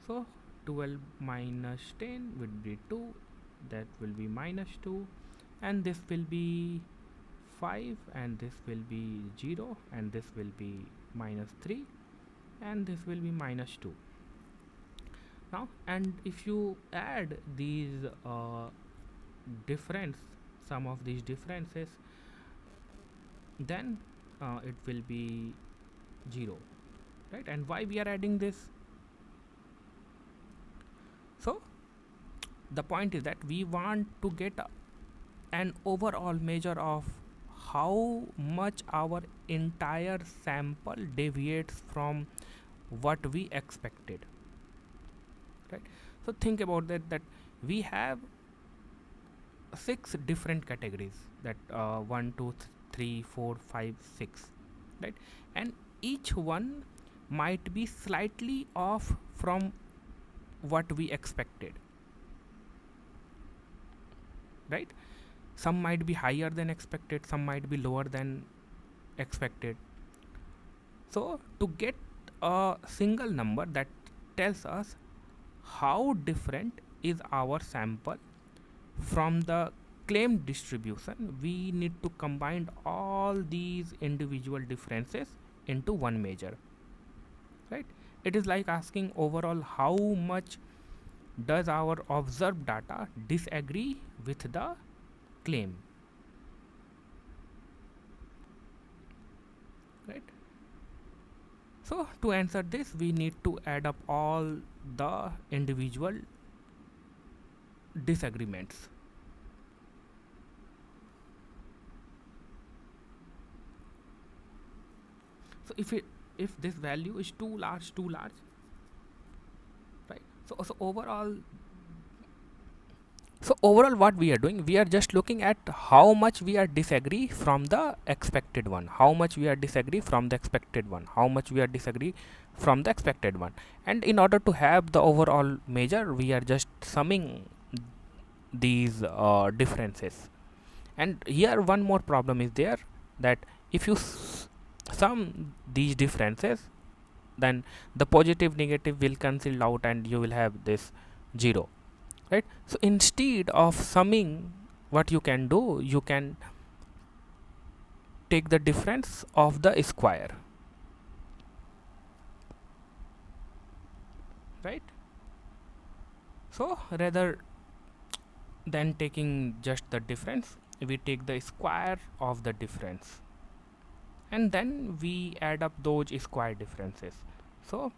So 12 minus 10 would be 2, that will be minus 2, and this will be 5, and this will be 0, and this will be minus 3, and this will be minus 2. Now, and if you add these sum of these differences, then it will be 0, right? And why we are adding this? So the point is that we want to get an overall measure of how much our entire sample deviates from what we expected, right? So think about that we have 6 different categories, that 1 2 3 4 5 6, right? And each one might be slightly off from what we expected, right? Some might be higher than expected, some might be lower than expected. So to get a single number that tells us how different is our sample from the claimed distribution, we need to combine all these individual differences into one measure, right? It is like asking overall how much does our observed data disagree with the claim, right? So to answer this, we need to add up all the individual disagreements. So if this value is too large, right? So overall what we are doing, we are just looking at how much we are disagree from the expected one, how much we are disagree from the expected one, how much we are disagree from the expected one. And in order to have the overall measure, we are just summing these differences. And here one more problem is there, that if you sum these differences, then the positive negative will cancel out and you will have this 0, right? So instead of summing, what you can do, you can take the difference of the square, right? So rather than taking just the difference, we take the square of the difference, and then we add up those square differences. So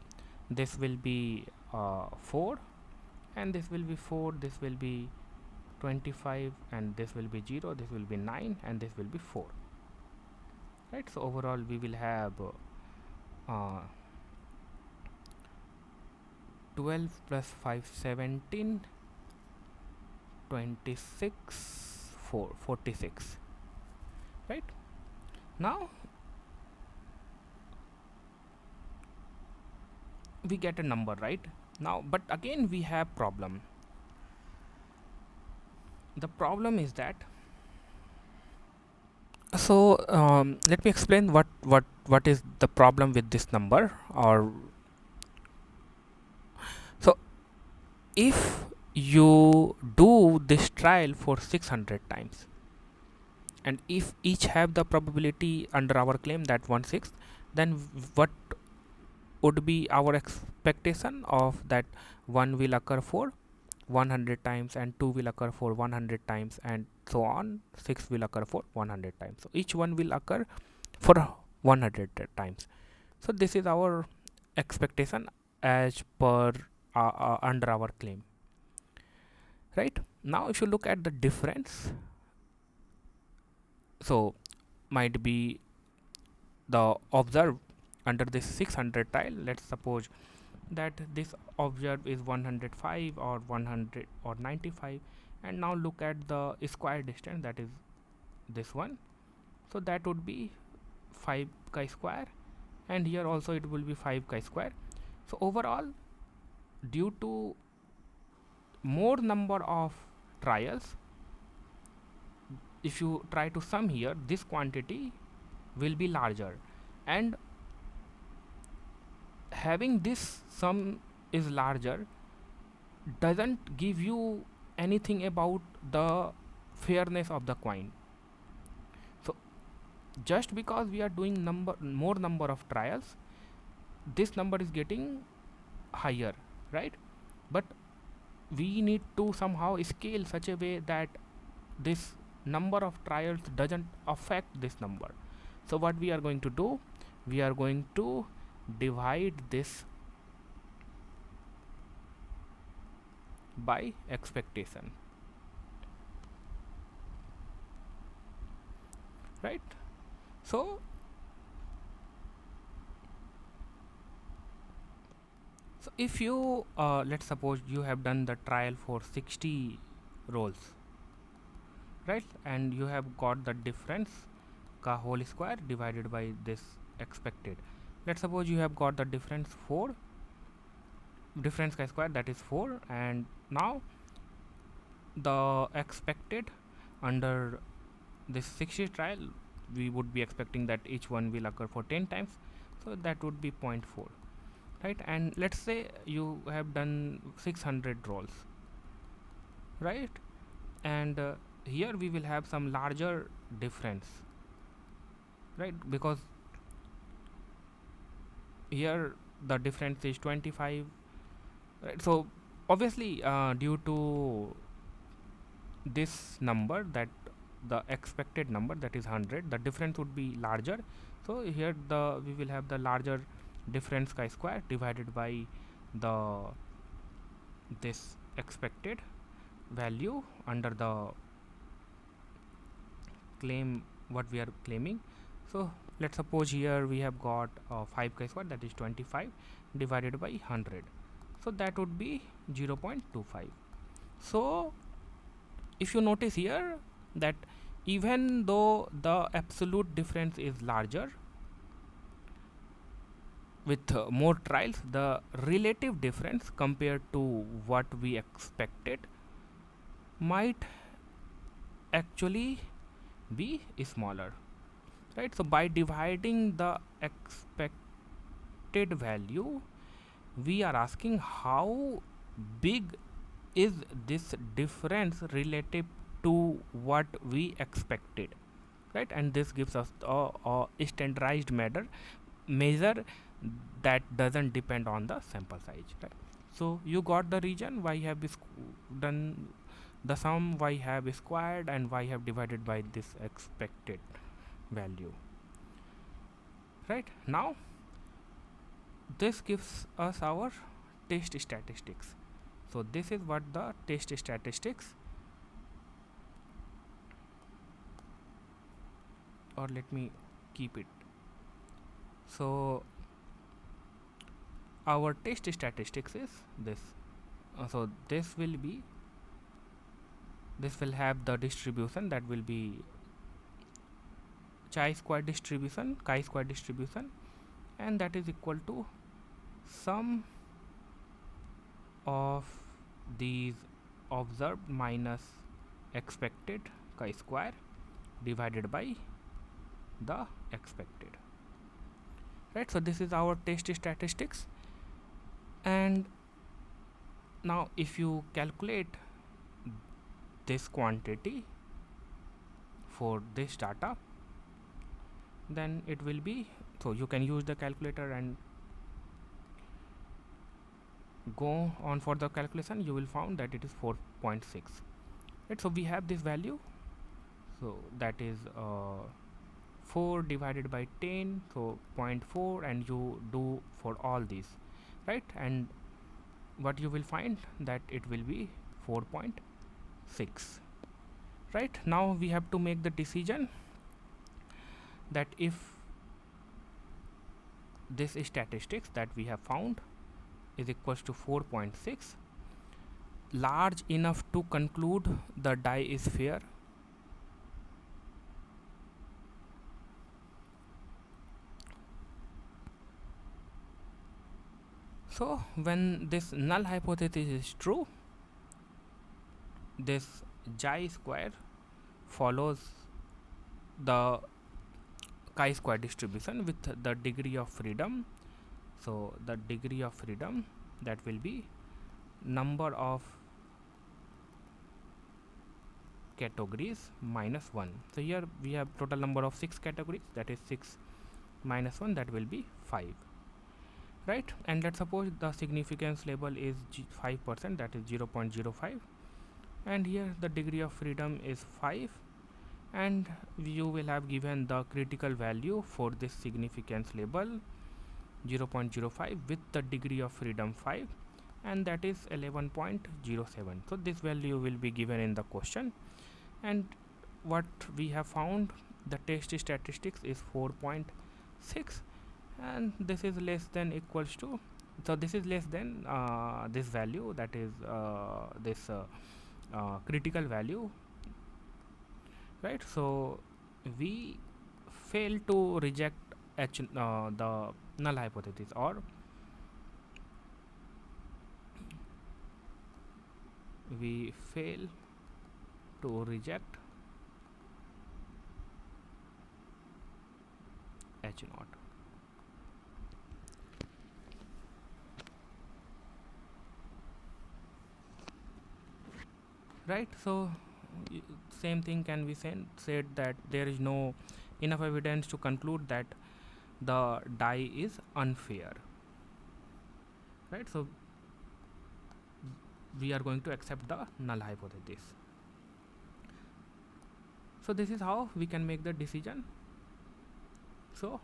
this will be 4, and this will be 4, this will be 25, and this will be 0, this will be 9, and this will be 4, right? So overall we will have 12 plus 5 17, 26, 4 46, right? Now we get a number, right? Now but again we have problem. The problem is that, so let me explain what is the problem with this number. Or so if you do this trial for 600 times, and if each have the probability under our claim that 1/6, then what would be our expectation of that 1 will occur for 100 times, and 2 will occur for 100 times, and so on, 6 will occur for 100 times. So each one will occur for 100 times. So this is our expectation as per under our claim, right? Now if you look at the difference, so might be the observed under this 600 tile, let's suppose that this observed is 105 or 100 or 95, and now look at the square distance, that is this one. So that would be 5 chi-square, and here also it will be 5 chi-square. So overall, due to more number of trials, if you try to sum here, this quantity will be larger, and having this sum is larger doesn't give you anything about the fairness of the coin. So just because we are doing more number of trials, this number is getting higher, right? But we need to somehow scale such a way that this number of trials doesn't affect this number. So what we are going to do, we are going to divide this by expectation, right? So if you let's suppose you have done the trial for 60 rolls, right? And you have got the difference ka whole square divided by this expected. Let's suppose you have got the difference 4, difference ka square, that is 4, and now the expected under this 60 trial, we would be expecting that each one will occur for 10 times, so that would be 0.4, right? And let's say you have done 600 rolls, right? And here we will have some larger difference, right? Because here the difference is 25, right? So obviously due to this number, that the expected number, that is 100, the difference would be larger. So here we will have the larger difference chi square divided by the this expected value under the claim what we are claiming. So let's suppose here we have got 5 chi square, that is 25 divided by 100, so that would be 0.25. so if you notice here that even though the absolute difference is larger with more trials, the relative difference compared to what we expected might actually be smaller, right? So by dividing the expected value, we are asking how big is this difference relative to what we expected, right? And this gives us a standardized measure that doesn't depend on the sample size, right? So you got the region, y have done the sum, y have squared, and y have divided by this expected value, right? Now this gives us our test statistics. So this is what the test statistics, or let me keep it. So our test statistics is this. So this will have the distribution that will be chi-square distribution, chi-square distribution, and that is equal to sum of these observed minus expected chi-square divided by the expected, right? So this is our test statistics. And now if you calculate this quantity for this data, then it will be, so you can use the calculator and go on for the calculation. You will found that it is 4.6, right? So we have this value, so that is 4 divided by 10, so 0.4, and you do for all these, right? And what you will find that it will be 4.6, right? Now we have to make the decision that if this statistics that we have found is equals to 4.6, large enough to conclude the die is fair, so when this null hypothesis is true, this chi-square follows the chi-square distribution with the degree of freedom. So the degree of freedom, that will be number of categories minus 1. So here we have total number of 6 categories, that is 6 minus 1, that will be 5, right? And let's suppose the significance level is 5%, that is 0.05, and here the degree of freedom is 5, and you will have given the critical value for this significance level 0.05 with the degree of freedom 5, and that is 11.07. so this value will be given in the question, and what we have found, the test statistics is 4.6, and this is less than equals to, so this is less than this value, that is this critical value right? So we fail to reject the null hypothesis, or we fail to reject H naught, right? So same thing can be said that there is no enough evidence to conclude that the die is unfair, right? So we are going to accept the null hypothesis. So this is how we can make the decision. So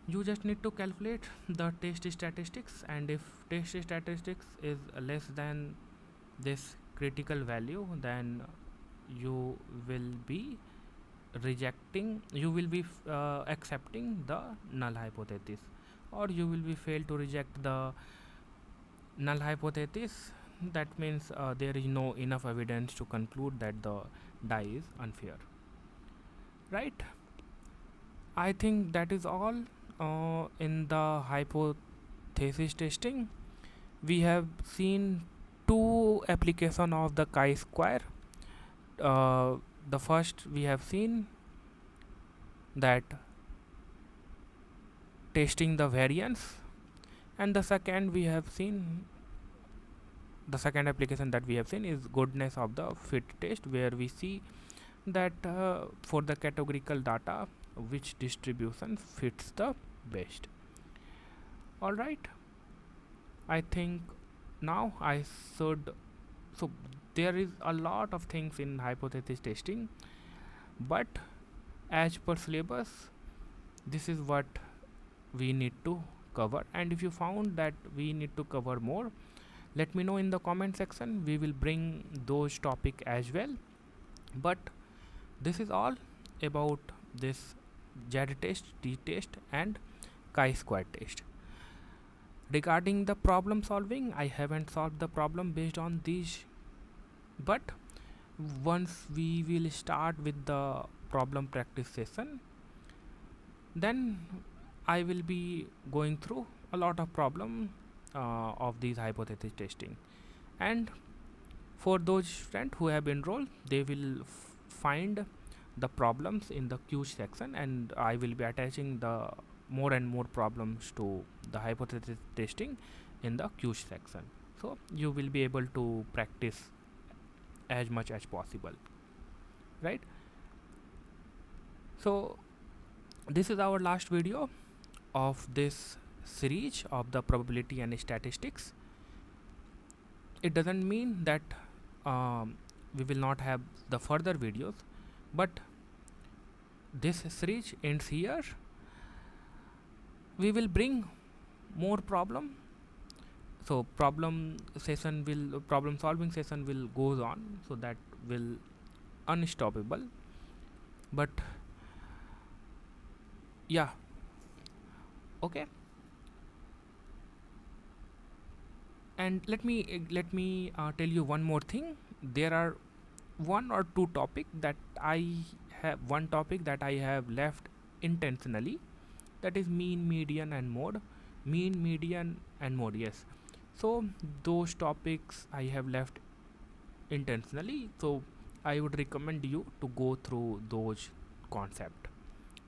you just need to calculate the test statistics, and if test statistics is less than this critical value, then you will be accepting the null hypothesis, or you will be failed to reject the null hypothesis. That means there is no enough evidence to conclude that the die is unfair, right? I think that is all in the hypothesis testing. We have seen two application of the chi-square. The first we have seen that testing the variance, and the second application that we have seen is goodness of the fit test, where we see that for the categorical data which distribution fits the best. All right, I think now I should. So there is a lot of things in hypothesis testing, but as per syllabus, this is what we need to cover. And if you found that we need to cover more, let me know in the comment section. We will bring those topic as well. But this is all about this Z test, T test, and chi-square test. Regarding the problem solving, I haven't solved the problem based on these, but once we will start with the problem practice session, then I will be going through a lot of problem of these hypothesis testing. And for those students who have enrolled, they will find the problems in the quiz section, and I will be attaching the more and more problems to the hypothesis testing in the quiz section, so you will be able to practice as much as possible, right? So this is our last video of this series of the probability and statistics. It doesn't mean that we will not have the further videos, but this series ends here. We will bring more problem, so problem solving session will goes on, so that will unstoppable. But yeah, okay. And let me tell you one more thing. There are one topic that I have left intentionally, that is mean, median, and mode. Mean, median, and mode, yes. So those topics I have left intentionally, so I would recommend you to go through those concept,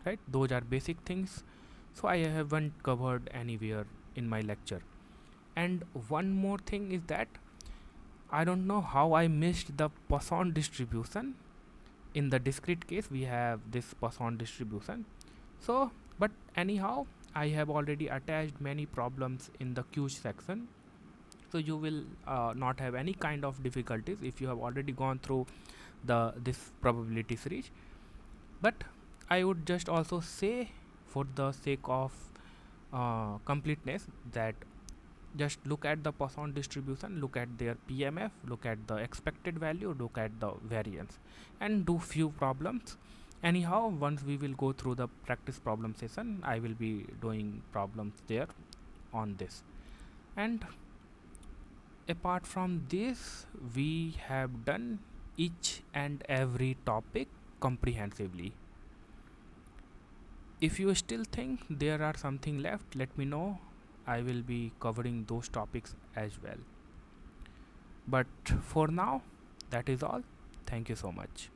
right? Those are basic things, so I haven't covered anywhere in my lecture. And one more thing is that I don't know how I missed the Poisson distribution. In the discrete case, we have this Poisson distribution. So, but anyhow, I have already attached many problems in the quiz section, so you will not have any kind of difficulties if you have already gone through this probability series. But I would just also say, for the sake of completeness, that just look at the Poisson distribution, look at their PMF, look at the expected value, look at the variance, and do few problems. Anyhow, once we will go through the practice problem session, I will be doing problems there on this. And apart from this, we have done each and every topic comprehensively. If you still think there are something left, let me know. I will be covering those topics as well. But for now, that is all. Thank you so much.